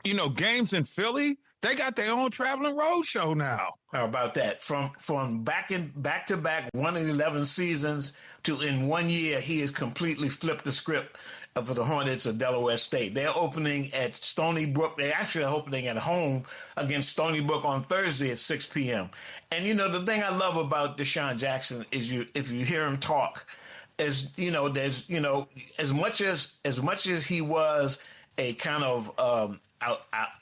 games in Philly They got their own traveling road show now. How about that? From back to back 1-11 seasons to in 1 year, he has completely flipped the script for the Hornets of Delaware State. They're opening at Stony Brook. They're actually opening at home against Stony Brook on Thursday at 6 p.m. And the thing I love about Deshaun Jackson is if you hear him talk, there's as much as he was a kind of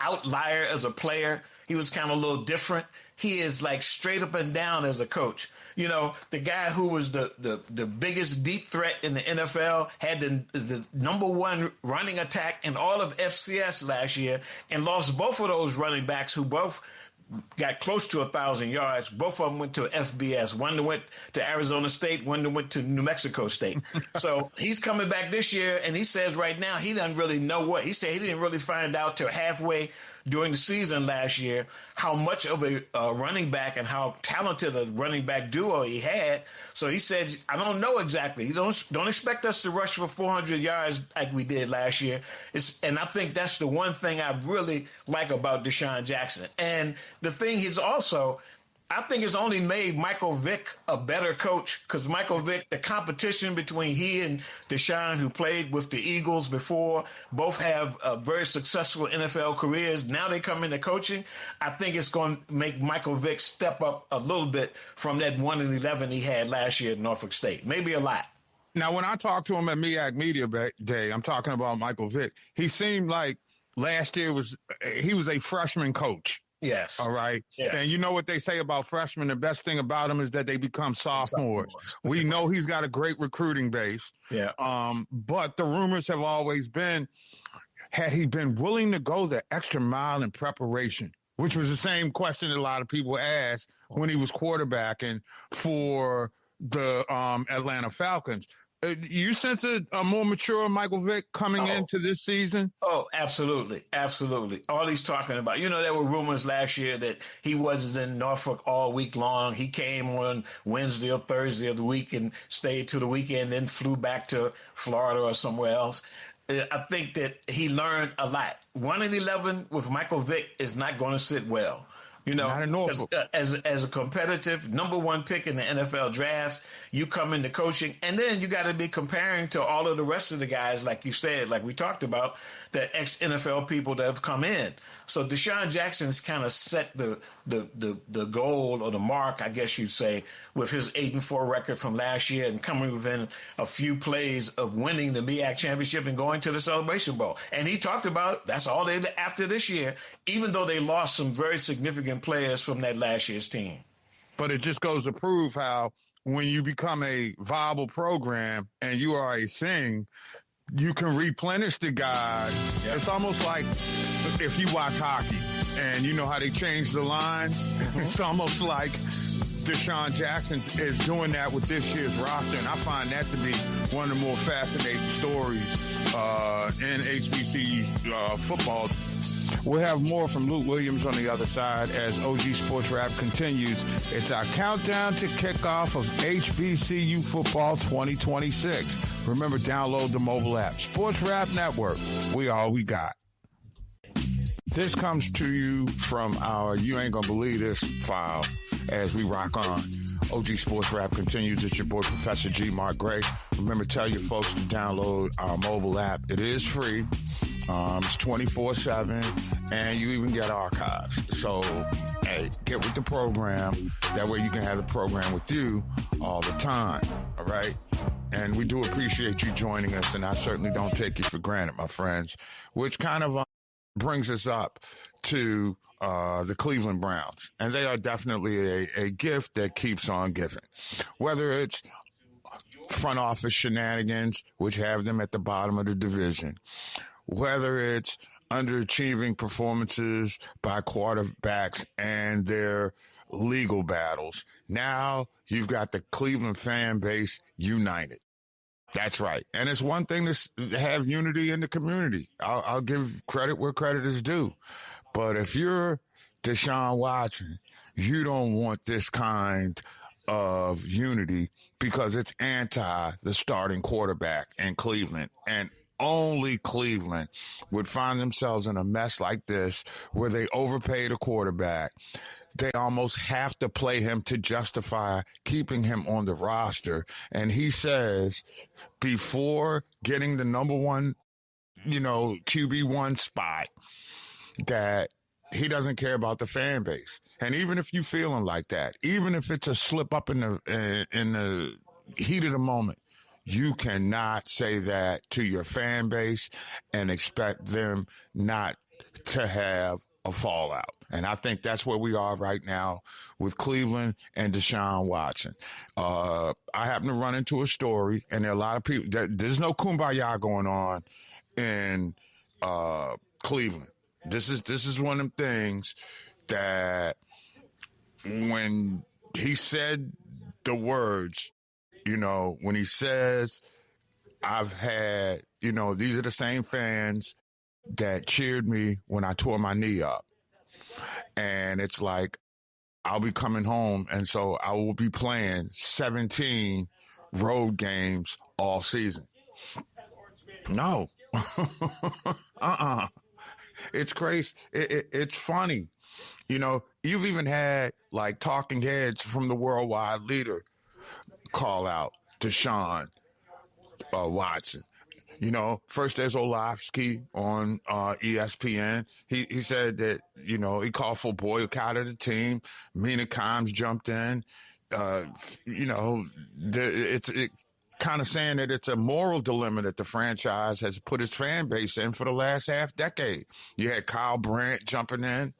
outlier as a player, he was kind of a little different. He is like straight up and down as a coach. The guy who was the biggest deep threat in the NFL had the number one running attack in all of FCS last year and lost both of those running backs who both got close to 1,000 yards. Both of them went to FBS. One went to Arizona State. One went to New Mexico State. So he's coming back this year, and he says right now he doesn't really know what. He said he didn't really find out till halfway during the season last year how much of a running back and how talented a running back duo he had. So he said, I don't know exactly. Don't expect us to rush for 400 yards like we did last year. And I think that's the one thing I really like about Deshaun Jackson. And the thing is also, I think it's only made Michael Vick a better coach because Michael Vick, the competition between he and Deshaun, who played with the Eagles before, both have very successful NFL careers. Now they come into coaching. I think it's going to make Michael Vick step up a little bit from that 1-11 he had last year at Norfolk State. Maybe a lot. Now, when I talked to him at MEAC Media Day, I'm talking about Michael Vick. He seemed like last year he was a freshman coach. Yes. All right. Yes. And you know what they say about freshmen? The best thing about them is that they become sophomores. We know he's got a great recruiting base. Yeah. But the rumors have always been, had he been willing to go the extra mile in preparation, which was the same question that a lot of people asked when he was quarterbacking for the Atlanta Falcons. You sense a more mature Michael Vick coming into this season? Oh, absolutely. Absolutely. All he's talking about. There were rumors last year that he was in Norfolk all week long. He came on Wednesday or Thursday of the week and stayed to the weekend, then flew back to Florida or somewhere else. I think that he learned a lot. 1-11 with Michael Vick is not going to sit well. As a competitive number one pick in the NFL draft, you come into coaching, and then you got to be comparing to all of the rest of the guys, like you said, like we talked about, the ex-NFL people that have come in. So Deshaun Jackson's kind of set the goal or the mark, I guess you'd say, with his 8-4 record from last year and coming within a few plays of winning the MEAC championship and going to the Celebration Bowl. And he talked about that's all they did after this year, even though they lost some very significant players from that last year's team. But it just goes to prove how when you become a viable program and you are a thing, you can replenish the guys. Yep. It's almost like if you watch hockey and you know how they change the line. Mm-hmm. It's almost like Deshaun Jackson is doing that with this year's roster, and I find that to be one of the more fascinating stories in HBCU football. We'll have more from Luke Williams on the other side as OG Sports Rap continues. It's our countdown to kickoff of HBCU football 2026. Remember, download the mobile app. Sports Rap Network. We all we got. This comes to you from our You Ain't Gonna Believe This file as we rock on. OG Sports Rap continues. It's your boy, Professor G. Mark Gray. Remember, tell your folks to download our mobile app. It is free. It's 24/7, and you even get archives. So, hey, get with the program. That way you can have the program with you all the time, all right? And we do appreciate you joining us, and I certainly don't take you for granted, my friends, which kind of brings us up to the Cleveland Browns. And they are definitely a gift that keeps on giving. Whether it's front office shenanigans, which have them at the bottom of the division, whether it's underachieving performances by quarterbacks and their legal battles. Now you've got the Cleveland fan base united. That's right. And it's one thing to have unity in the community. I'll give credit where credit is due. But if you're Deshaun Watson, you don't want this kind of unity because it's anti the starting quarterback in Cleveland. And only Cleveland would find themselves in a mess like this where they overpaid a quarterback. They almost have to play him to justify keeping him on the roster. And he says before getting the number one, QB1 spot that he doesn't care about the fan base. And even if you feeling like that, even if it's a slip up in the heat of the moment, you cannot say that to your fan base and expect them not to have a fallout. And I think that's where we are right now with Cleveland and Deshaun Watson. I happen to run into a story, and there are a lot of people. There's no kumbaya going on in Cleveland. This is one of them things that when he said the words, when he says, I've had, these are the same fans that cheered me when I tore my knee up. And it's like, I'll be coming home, and so I will be playing 17 road games all season. No. It's crazy. It's funny. You've even had like talking heads from the worldwide leader call out Deshaun Watson. First there's Orlovsky on ESPN. He said that, he called for boycott of the team. Mina Kimes jumped in. It's kind of saying that it's a moral dilemma that the franchise has put its fan base in for the last half decade. You had Kyle Brandt jumping in,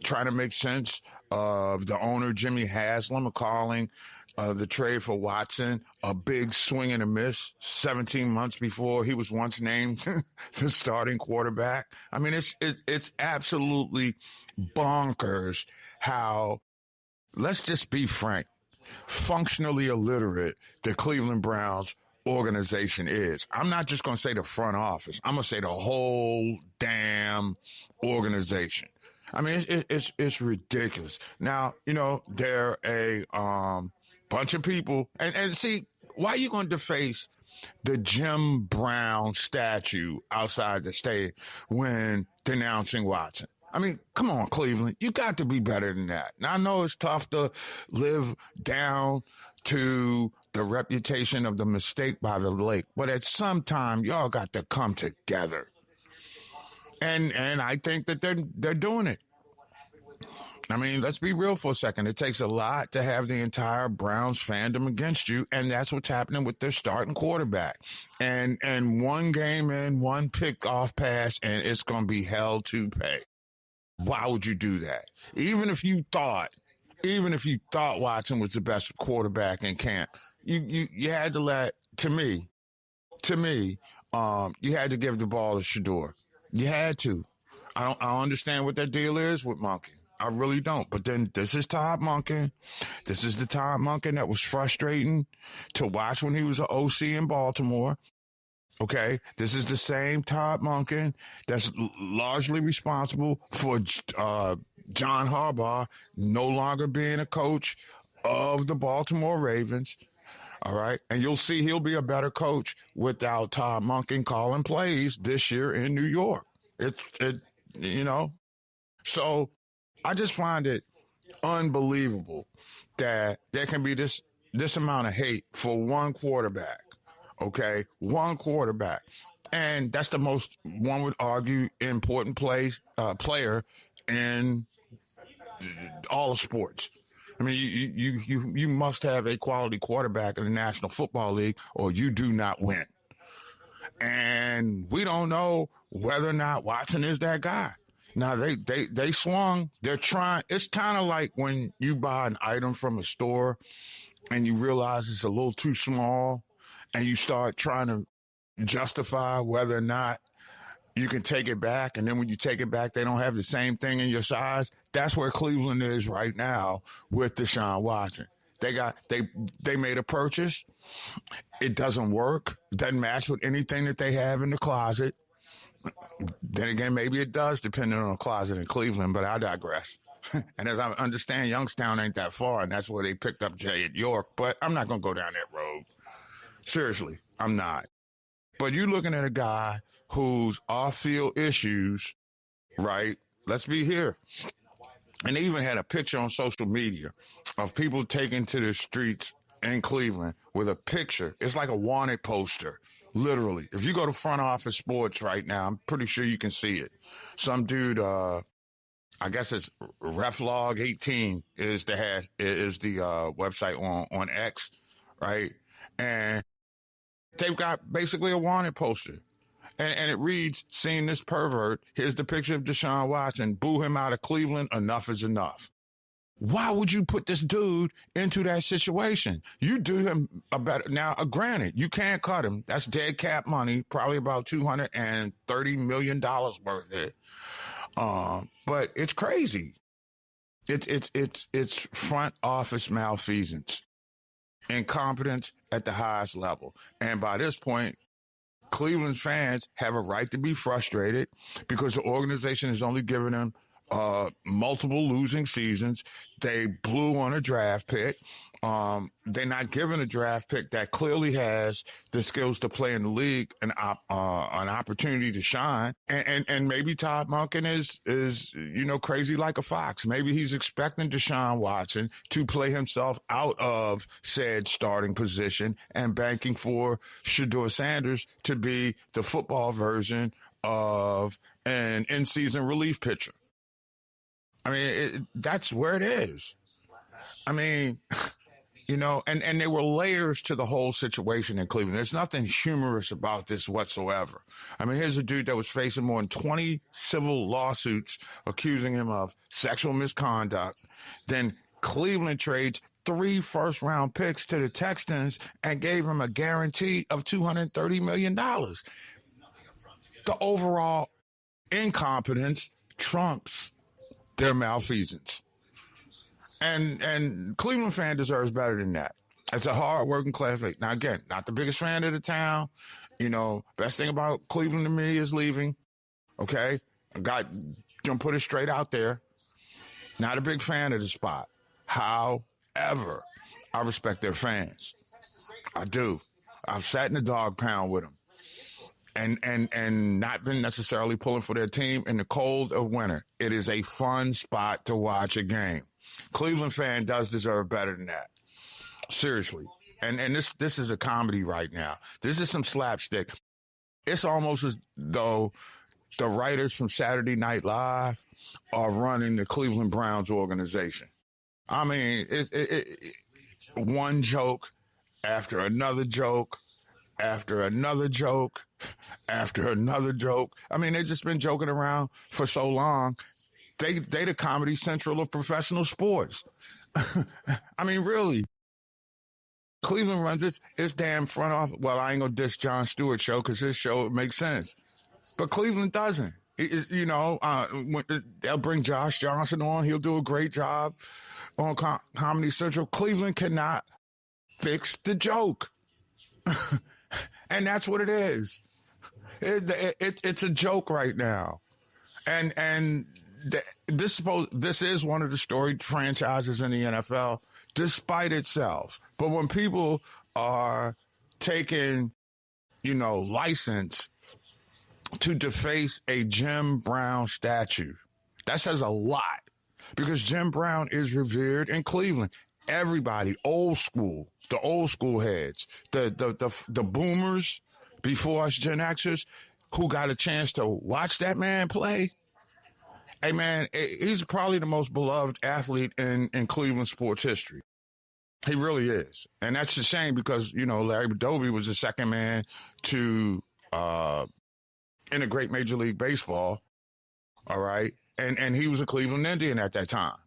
trying to make sense of the owner, Jimmy Haslam, calling the trade for Watson a big swing and a miss 17 months before he was once named the starting quarterback. I mean, it's absolutely bonkers how, let's just be frank, functionally illiterate the Cleveland Browns organization is. I'm not just going to say the front office. I'm going to say the whole damn organization. I mean, it's ridiculous. Now, they're a bunch of people. And see, why are you going to deface the Jim Brown statue outside the stadium when denouncing Watson? I mean, come on, Cleveland. You got to be better than that. Now, I know it's tough to live down to the reputation of the mistake by the lake, but at some time, y'all got to come together. And I think that they're doing it. I mean, let's be real for a second. It takes a lot to have the entire Browns fandom against you, and that's what's happening with their starting quarterback. And one game in, one pick-off pass, and it's going to be hell to pay. Why would you do that? Even if you thought Watson was the best quarterback in camp, you had to let, to me, you had to give the ball to Shador. You had to. I don't understand what that deal is with Monken. I really don't. But then this is Todd Monken. This is the Todd Monken that was frustrating to watch when he was an OC in Baltimore. Okay, this is the same Todd Monken that's largely responsible for John Harbaugh no longer being a coach of the Baltimore Ravens. All right, and you'll see he'll be a better coach without Todd Monken calling plays this year in New York. So I just find it unbelievable that there can be this amount of hate for one quarterback. Okay, one quarterback. And that's the most, one would argue, important player in all of sports. I mean, you must have a quality quarterback in the National Football League or you do not win. And we don't know whether or not Watson is that guy. Now, they swung. They're trying. It's kind of like when you buy an item from a store and you realize it's a little too small and you start trying to justify whether or not you can take it back. And then when you take it back, they don't have the same thing in your size. That's where Cleveland is right now with Deshaun Watson. They made a purchase. It doesn't work. It doesn't match with anything that they have in the closet. Then again, maybe it does, depending on the closet in Cleveland, but I digress. And as I understand, Youngstown ain't that far, and that's where they picked up Jay at York, but I'm not going to go down that road. Seriously, I'm not. But you're looking at a guy whose off-field issues, right? Let's be here. And they even had a picture on social media of people taken to the streets in Cleveland with a picture. It's like a wanted poster, literally. If you go to Front Office Sports right now, I'm pretty sure you can see it. Some dude, I guess it's Reflog 18 is the website on X, right? And they've got basically a wanted poster. And it reads, "Seeing this pervert, here's the picture of Deshaun Watson. Boo him out of Cleveland. Enough is enough." Why would you put this dude into that situation? You do him a better. Now, granted, you can't cut him. That's dead cap money, probably about $230 million worth of it. But it's crazy. It's front office malfeasance, incompetence at the highest level. And by this point, Cleveland fans have a right to be frustrated because the organization has only given them multiple losing seasons. They blew on a draft pick. They're not given a draft pick that clearly has the skills to play in the league, an opportunity to shine. And maybe Todd Monken is crazy like a fox. Maybe he's expecting Deshaun Watson to play himself out of said starting position and banking for Shedeur Sanders to be the football version of an in-season relief pitcher. I mean, that's where it is. I mean, and there were layers to the whole situation in Cleveland. There's nothing humorous about this whatsoever. I mean, here's a dude that was facing more than 20 civil lawsuits accusing him of sexual misconduct. Then Cleveland trades 3 first-round picks to the Texans and gave him a guarantee of $230 million. The overall incompetence trumps their malfeasance. And Cleveland fan deserves better than that. It's a hard-working classmate. Now, again, not the biggest fan of the town. Best thing about Cleveland to me is leaving. Okay? Gonna put it straight out there. Not a big fan of the spot. However, I respect their fans. I do. I've sat in the dog pound with them. And not been necessarily pulling for their team in the cold of winter. It is a fun spot to watch a game. Cleveland fan does deserve better than that. Seriously. And this is a comedy right now. This is some slapstick. It's almost as though the writers from Saturday Night Live are running the Cleveland Browns organization. I mean, one joke after another joke after another joke after another joke. I mean, they've just been joking around for so long. They the Comedy Central of professional sports. I mean, really. Cleveland runs its damn front office. Well, I ain't going to diss Jon Stewart's show because his show makes sense. But Cleveland doesn't. They'll bring Josh Johnson on. He'll do a great job on Comedy Central. Cleveland cannot fix the joke. And that's what it is. It's a joke right now. And this is one of the storied franchises in the NFL, despite itself. But when people are taking, license to deface a Jim Brown statue, that says a lot, because Jim Brown is revered in Cleveland. Everybody, old school, the old school heads, the boomers before us Gen Xers who got a chance to watch that man play. Hey, man, he's probably the most beloved athlete in Cleveland sports history. He really is. And that's a shame because, Larry Doby was the second man to integrate Major League Baseball, all right? And he was a Cleveland Indian at that time.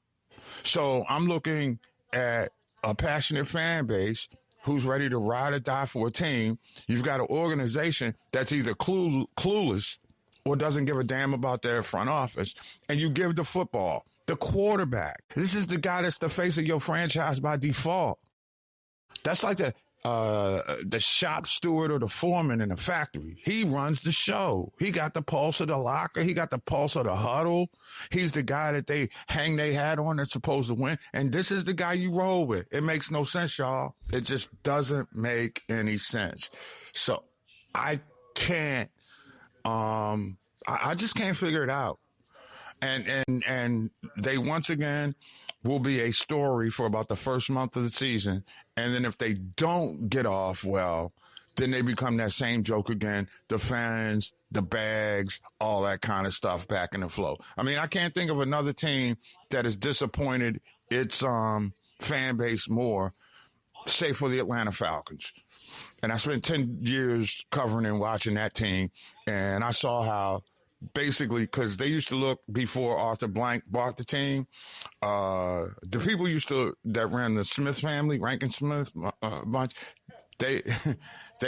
So I'm looking at a passionate fan base who's ready to ride or die for a team. You've got an organization that's either clueless or doesn't give a damn about their front office, and you give the football, the quarterback. This is the guy that's the face of your franchise by default. That's like the shop steward or the foreman in a factory. He runs the show. He got the pulse of the locker. He got the pulse of the huddle. He's the guy that they hang their hat on that's supposed to win. And this is the guy you roll with. It makes no sense, y'all. It just doesn't make any sense. So I can't. I just can't figure it out. And they once again will be a story for about the first month of the season. And then if they don't get off well, then they become that same joke again. The fans, the bags, all that kind of stuff back in the flow. I mean, I can't think of another team that has disappointed its fan base more, save for the Atlanta Falcons. And I spent 10 years covering and watching that team, and I saw how basically, because they used to look before Arthur Blank bought the team, the people that ran the Smith family, Rankin Smith bunch, they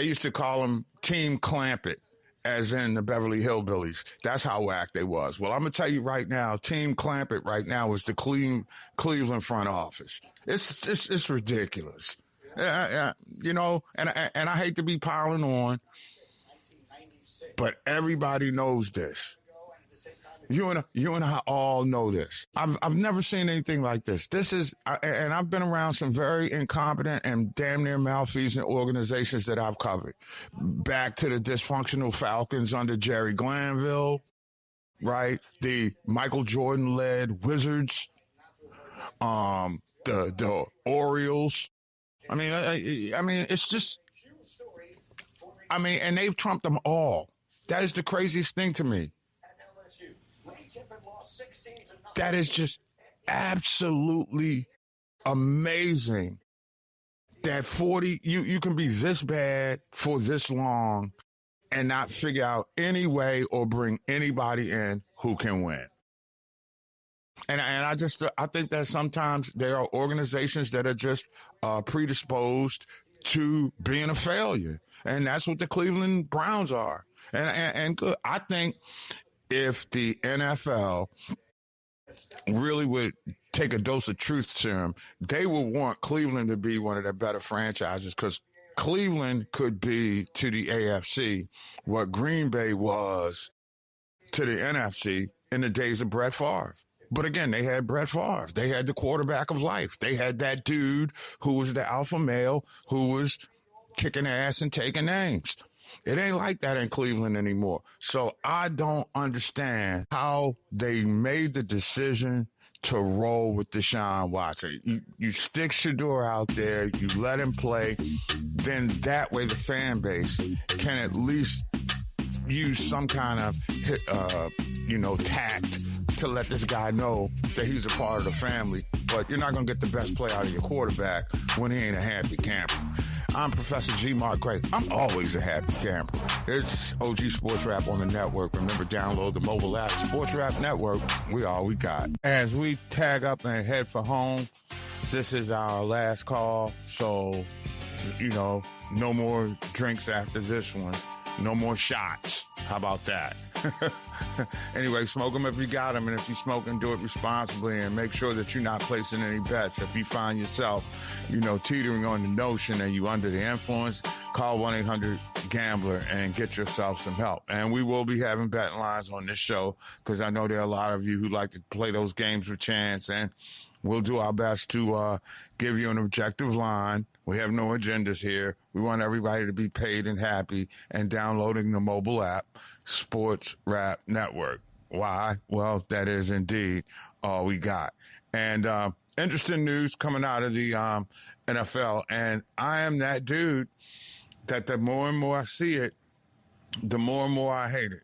used to call them Team Clampett, as in the Beverly Hillbillies. That's how whack they was. Well, I'm going to tell you right now, Team Clampett right now is the Cleveland front office. It's ridiculous. You know, and I hate to be piling on, but everybody knows this. You and I all know this. I've never seen anything like this. And I've been around some very incompetent and damn near malfeasant organizations that I've covered. Back to the dysfunctional Falcons under Jerry Glanville, right? The Michael Jordan-led Wizards, the Orioles. I mean, it's just, and they've trumped them all. That is the craziest thing to me. That is just absolutely amazing that you can be this bad for this long and not figure out any way or bring anybody in who can win. And I think that sometimes there are organizations that are just predisposed to being a failure. And that's what the Cleveland Browns are. And good. I think if the NFL really would take a dose of truth serum, they would want Cleveland to be one of their better franchises, because Cleveland could be to the AFC what Green Bay was to the NFC in the days of Brett Favre. But again, they had Brett Favre. They had the quarterback of life. They had that dude who was the alpha male who was kicking ass and taking names. It ain't like that in Cleveland anymore. So I don't understand how they made the decision to roll with Deshaun Watson. You stick Shador out there, you let him play, then that way the fan base can at least use some kind of tact to let this guy know that he's a part of the family. But you're not going to get the best play out of your quarterback when he ain't a happy camper. I'm Professor G. Mark Gray. I'm always a happy camper. It's OG Sports Rap on the network. Remember, download the mobile app, Sports Rap Network. We all we got. As we tag up and head for home, this is our last call. So, no more drinks after this one. No more shots. How about that? Anyway, smoke them if you got them. And if you smoke them, do it responsibly and make sure that you're not placing any bets. If you find yourself, teetering on the notion that you're under the influence, call 1-800-GAMBLER and get yourself some help. And we will be having betting lines on this show because I know there are a lot of you who like to play those games with chance, and we'll do our best to give you an objective line. We have no agendas here. We want everybody to be paid and happy and downloading the mobile app, Sports Rap Network. Why? Well, that is indeed all we got. And interesting news coming out of the NFL. And I am that dude that the more and more I see it, the more and more I hate it.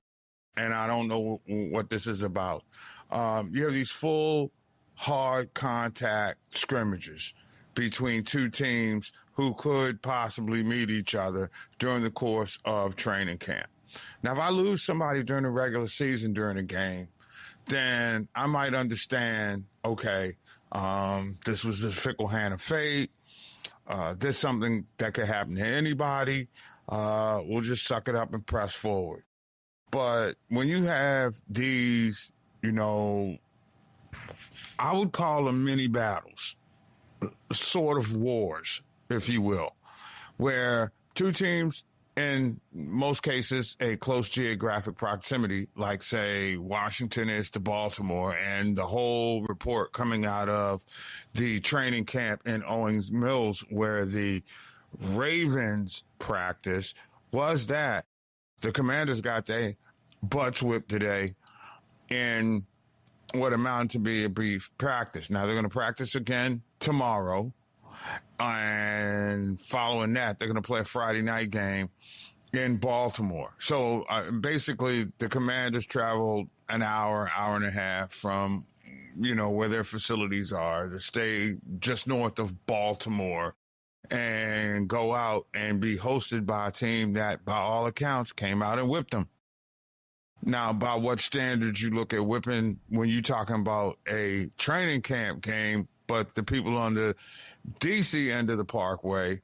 And I don't know what this is about. You have these full hard contact scrimmages between two teams who could possibly meet each other during the course of training camp. Now, if I lose somebody during the regular season during a game, then I might understand, okay, this was a fickle hand of fate. This is something that could happen to anybody. We'll just suck it up and press forward. But when you have these, I would call them mini battles, sort of wars, if you will, where two teams, in most cases, a close geographic proximity, like, say, Washington is to Baltimore, and the whole report coming out of the training camp in Owings Mills, where the Ravens practice, was that The Commanders got their butts whipped today in what amounted to be a brief practice. Now, they're going to practice again tomorrow. And following that, they're going to play a Friday night game in Baltimore. So basically, the Commanders traveled an hour and a half from, where their facilities are to stay just north of Baltimore and go out and be hosted by a team that, by all accounts, came out and whipped them. Now, by what standards you look at whipping when you're talking about a training camp game, but the people on the D.C. end of the Parkway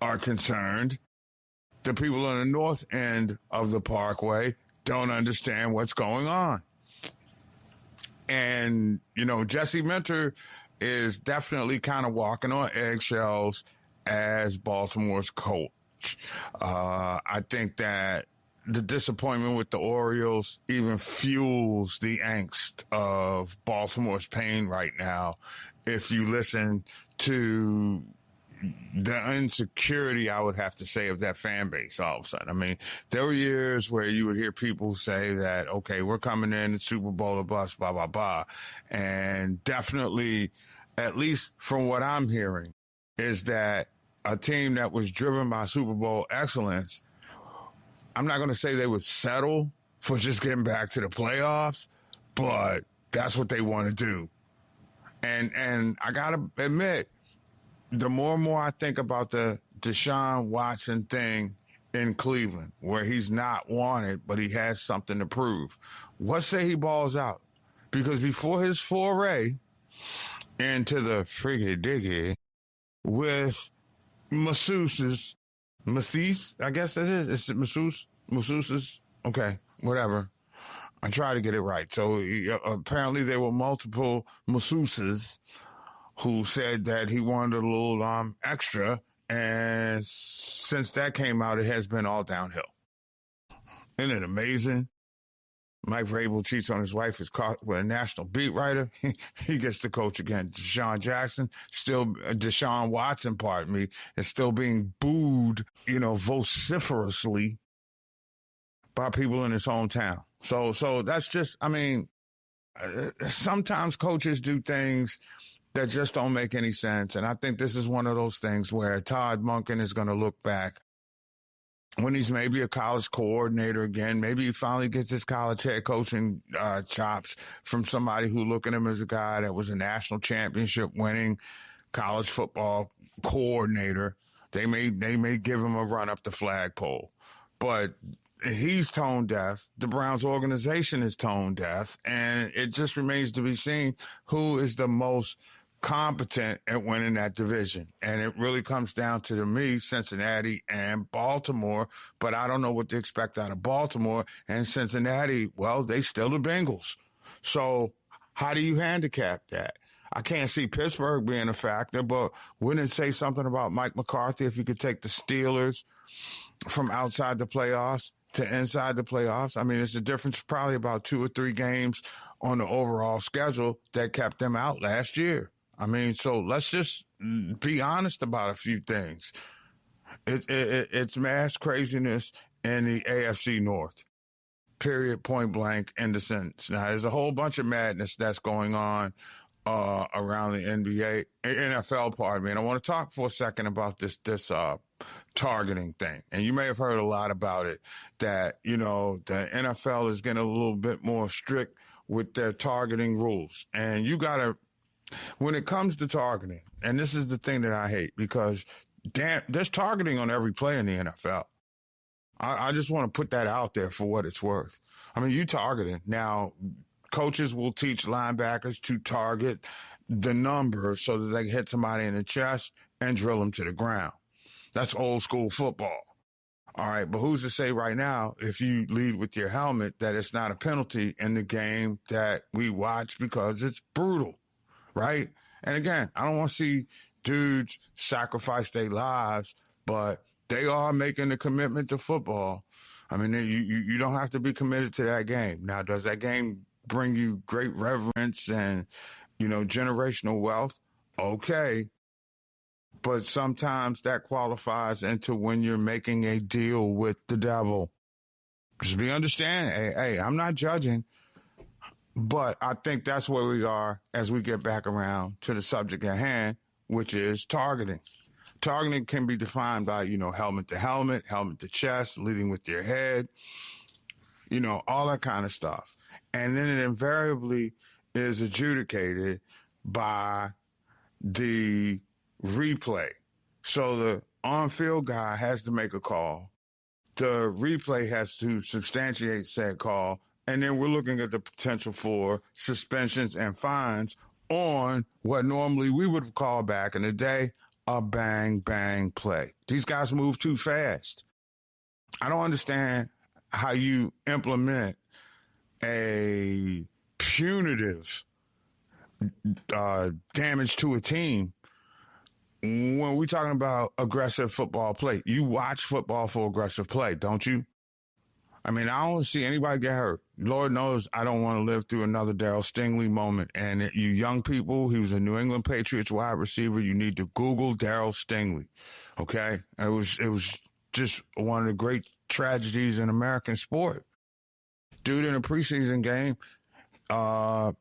are concerned. The people on the north end of the Parkway don't understand what's going on. And, Jesse Minter is definitely kind of walking on eggshells as Baltimore's coach. I think that the disappointment with the Orioles even fuels the angst of Baltimore's pain right now. If you listen to the insecurity, I would have to say, of that fan base all of a sudden. I mean, there were years where you would hear people say that, okay, we're coming in the Super Bowl or bust, blah, blah, blah. And definitely, at least from what I'm hearing, is that a team that was driven by Super Bowl excellence, I'm not going to say they would settle for just getting back to the playoffs, but that's what they want to do. And I got to admit, the more and more I think about the Deshaun Watson thing in Cleveland, where he's not wanted, but he has something to prove, what say he balls out? Because before his foray into the friggy-diggy with masseuses, I guess that is. Is it masseuses? Okay, whatever. I try to get it right. So apparently there were multiple masseuses who said that he wanted a little extra. And since that came out, it has been all downhill. Isn't it amazing? Mike Vrabel cheats on his wife, is caught with a national beat writer. He gets to coach again. Deshaun Watson, pardon me, is still being booed, vociferously by people in his hometown. So that's just, sometimes coaches do things that just don't make any sense. And I think this is one of those things where Todd Monken is going to look back when he's maybe a college coordinator again. Maybe he finally gets his college head coaching chops from somebody who look at him as a guy that was a national championship winning college football coordinator. They may give him a run up the flagpole, but he's tone deaf. The Browns organization is tone deaf, and it just remains to be seen who is the most competent at winning that division. And it really comes down to me, Cincinnati and Baltimore, but I don't know what to expect out of Baltimore. And Cincinnati, well, they still the Bengals. So how do you handicap that? I can't see Pittsburgh being a factor, but wouldn't it say something about Mike McCarthy if you could take the Steelers from outside the playoffs to inside the playoffs? I mean, it's a difference probably about 2 or 3 games on the overall schedule that kept them out last year. I mean, so let's just be honest about a few things. It's mass craziness in the AFC North, period, point blank, in the sentence. Now, there's a whole bunch of madness that's going on around the NFL, pardon me. And I want to talk for a second about this targeting thing. And you may have heard a lot about it, that, the NFL is getting a little bit more strict with their targeting rules. And you got to, when it comes to targeting, and this is the thing that I hate, because there's targeting on every play in the NFL. I just want to put that out there for what it's worth. I mean, you targeting. Now, coaches will teach linebackers to target the number so that they can hit somebody in the chest and drill them to the ground. That's old school football. All right, but who's to say right now, if you lead with your helmet, that it's not a penalty in the game that we watch because it's brutal, right? And again, I don't want to see dudes sacrifice their lives, but they are making a commitment to football. I mean, you don't have to be committed to that game. Now, does that game bring you great reverence and, generational wealth? Okay. But sometimes that qualifies into when you're making a deal with the devil. Just be understanding. Hey, I'm not judging, but I think that's where we are as we get back around to the subject at hand, which is targeting. Targeting can be defined by, helmet to helmet, helmet to chest, leading with your head, all that kind of stuff. And then it invariably is adjudicated by the replay. So the on-field guy has to make a call. The replay has to substantiate said call. And then we're looking at the potential for suspensions and fines on what normally we would have called back in the day a bang play. These guys move too fast. I don't understand how you implement a punitive damage to a team when we're talking about aggressive football play. You watch football for aggressive play, don't you? I mean, I don't see anybody get hurt. Lord knows I don't want to live through another Darryl Stingley moment. And you young people, he was a New England Patriots wide receiver. You need to Google Darryl Stingley, okay? It was just one of the great tragedies in American sport. Dude in a preseason game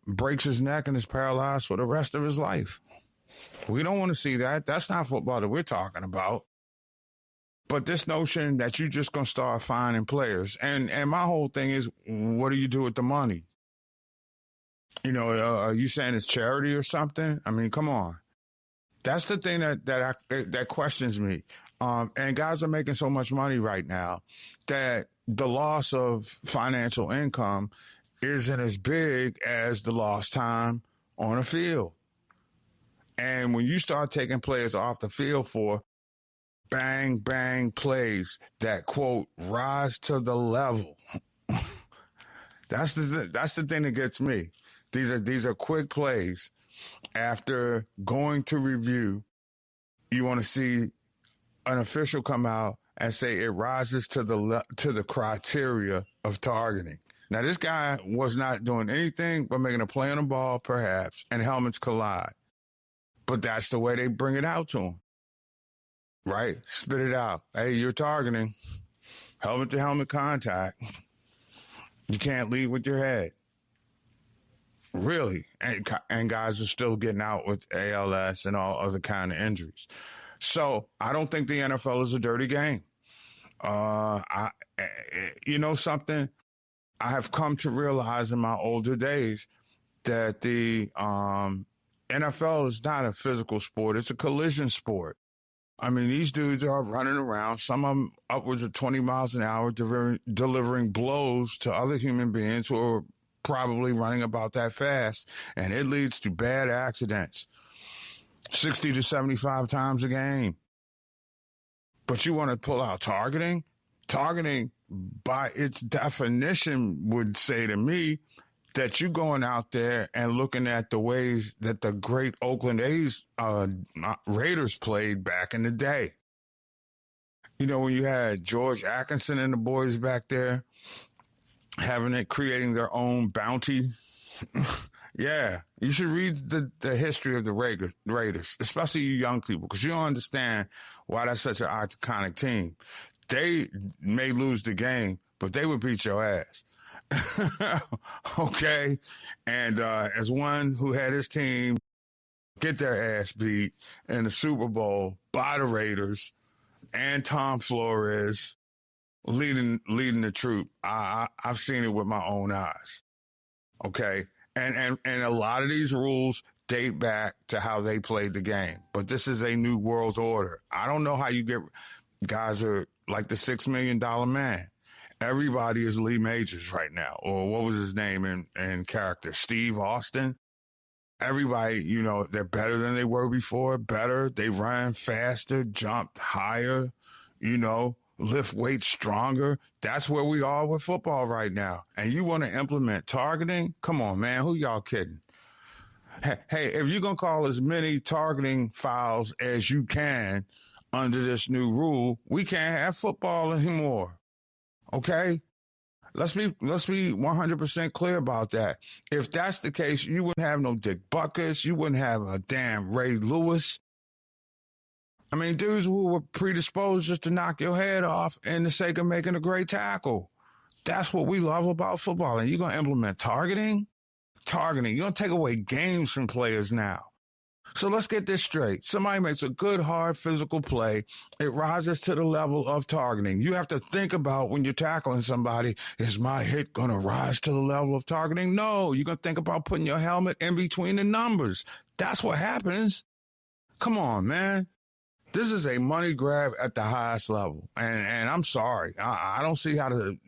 breaks his neck and is paralyzed for the rest of his life. We don't want to see that. That's not football that we're talking about. But this notion that you're just going to start fining players, and my whole thing is, what do you do with the money? Are you saying it's charity or something? I mean, come on. That's the thing that questions me. And guys are making so much money right now that the loss of financial income isn't as big as the lost time on a field. And when you start taking players off the field for bang plays that, quote, rise to the level, that's the thing that gets me. These are quick plays. After going to review, you want to see an official come out and say it rises to the criteria of targeting. Now, this guy was not doing anything but making a play on the ball, perhaps, and helmets collide. But that's the way they bring it out to him, right? Spit it out. Hey, you're targeting. Helmet-to-helmet contact. You can't lead with your head. Really. And guys are still getting out with ALS and all other kind of injuries. So I don't think the NFL is a dirty game. Something I have come to realize in my older days that the NFL is not a physical sport. It's a collision sport. I mean, these dudes are running around, some of them upwards of 20 miles an hour, delivering blows to other human beings who are probably running about that fast. And it leads to bad accidents, 60 to 75 times a game. But you want to pull out targeting? Targeting, by its definition, would say to me that you're going out there and looking at the ways that the great Oakland Raiders played back in the day. When you had George Atkinson and the boys back there creating their own bounty. Yeah, you should read the history of the Raiders, especially you young people, because you don't understand why that's such an iconic team. They may lose the game, but they would beat your ass. Okay? And as one who had his team get their ass beat in the Super Bowl by the Raiders and Tom Flores leading the troop, I've seen it with my own eyes. Okay? And a lot of these rules date back to how they played the game. But this is a new world order. I don't know how you get guys are like the $6 Million Man. Everybody is Lee Majors right now. Or what was his name in character? Steve Austin. Everybody, they're better than they were before. Better. They run faster, jump higher, lift weights stronger. That's where we are with football right now. And you want to implement targeting? Come on, man. Who y'all kidding? Hey, if you're going to call as many targeting fouls as you can under this new rule, we can't have football anymore. Okay? Let's be 100% clear about that. If that's the case, you wouldn't have no Dick Buckets. You wouldn't have a damn Ray Lewis. I mean, dudes who were predisposed just to knock your head off in the sake of making a great tackle. That's what we love about football. And you're going to implement targeting? Targeting. You're going to take away games from players now. So let's get this straight. Somebody makes a good, hard, physical play. It rises to the level of targeting. You have to think about when you're tackling somebody, is my hit going to rise to the level of targeting? No, you're going to think about putting your helmet in between the numbers. That's what happens. Come on, man. This is a money grab at the highest level. And I'm sorry. I don't see how the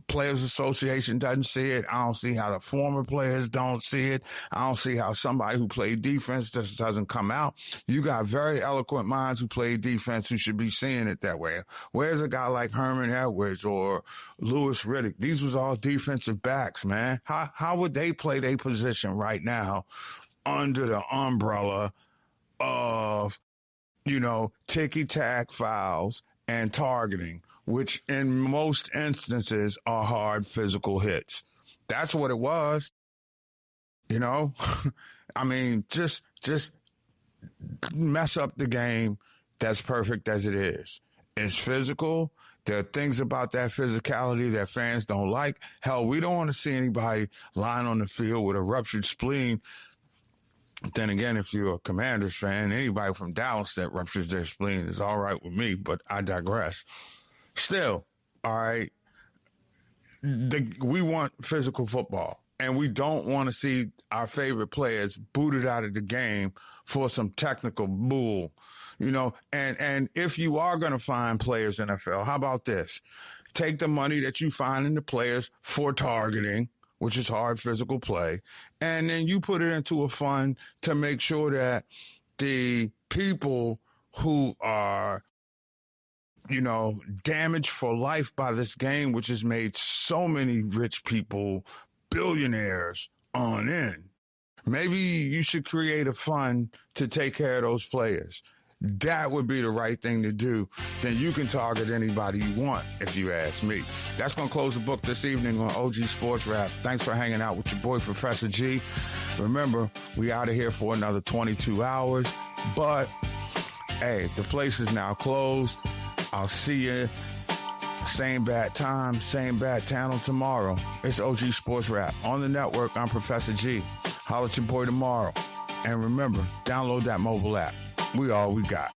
Players Association doesn't see it. I don't see how the former players don't see it. I don't see how somebody who played defense just doesn't come out. You got very eloquent minds who play defense who should be seeing it that way. Where's a guy like Herman Edwards or Louis Riddick? These was all defensive backs, man. How would they play their position right now under the umbrella of, ticky-tack fouls and targeting, which in most instances are hard physical hits? That's what it was. I mean, just mess up the game that's perfect as it is. It's physical. There are things about that physicality that fans don't like. Hell, we don't want to see anybody lying on the field with a ruptured spleen. Then again, if you're a Commanders fan, anybody from Dallas that ruptures their spleen is all right with me, but I digress. Still, all right, we want physical football, and we don't want to see our favorite players booted out of the game for some technical bull, and if you are going to find players in NFL, how about this? Take the money that you find in the players for targeting, which is hard physical play, and then you put it into a fund to make sure that the people who are, damaged for life by this game, which has made so many rich people billionaires on end. Maybe you should create a fund to take care of those players. That would be the right thing to do. Then you can target anybody you want, if you ask me. That's going to close the book this evening on OG Sports Rap. Thanks for hanging out with your boy, Professor G. Remember, we out of here for another 22 hours. But, hey, the place is now closed. I'll see you same bad time, same bad channel tomorrow. It's OG Sports Rap. On the network, I'm Professor G. Holla at your boy tomorrow. And remember, download that mobile app. We all we got.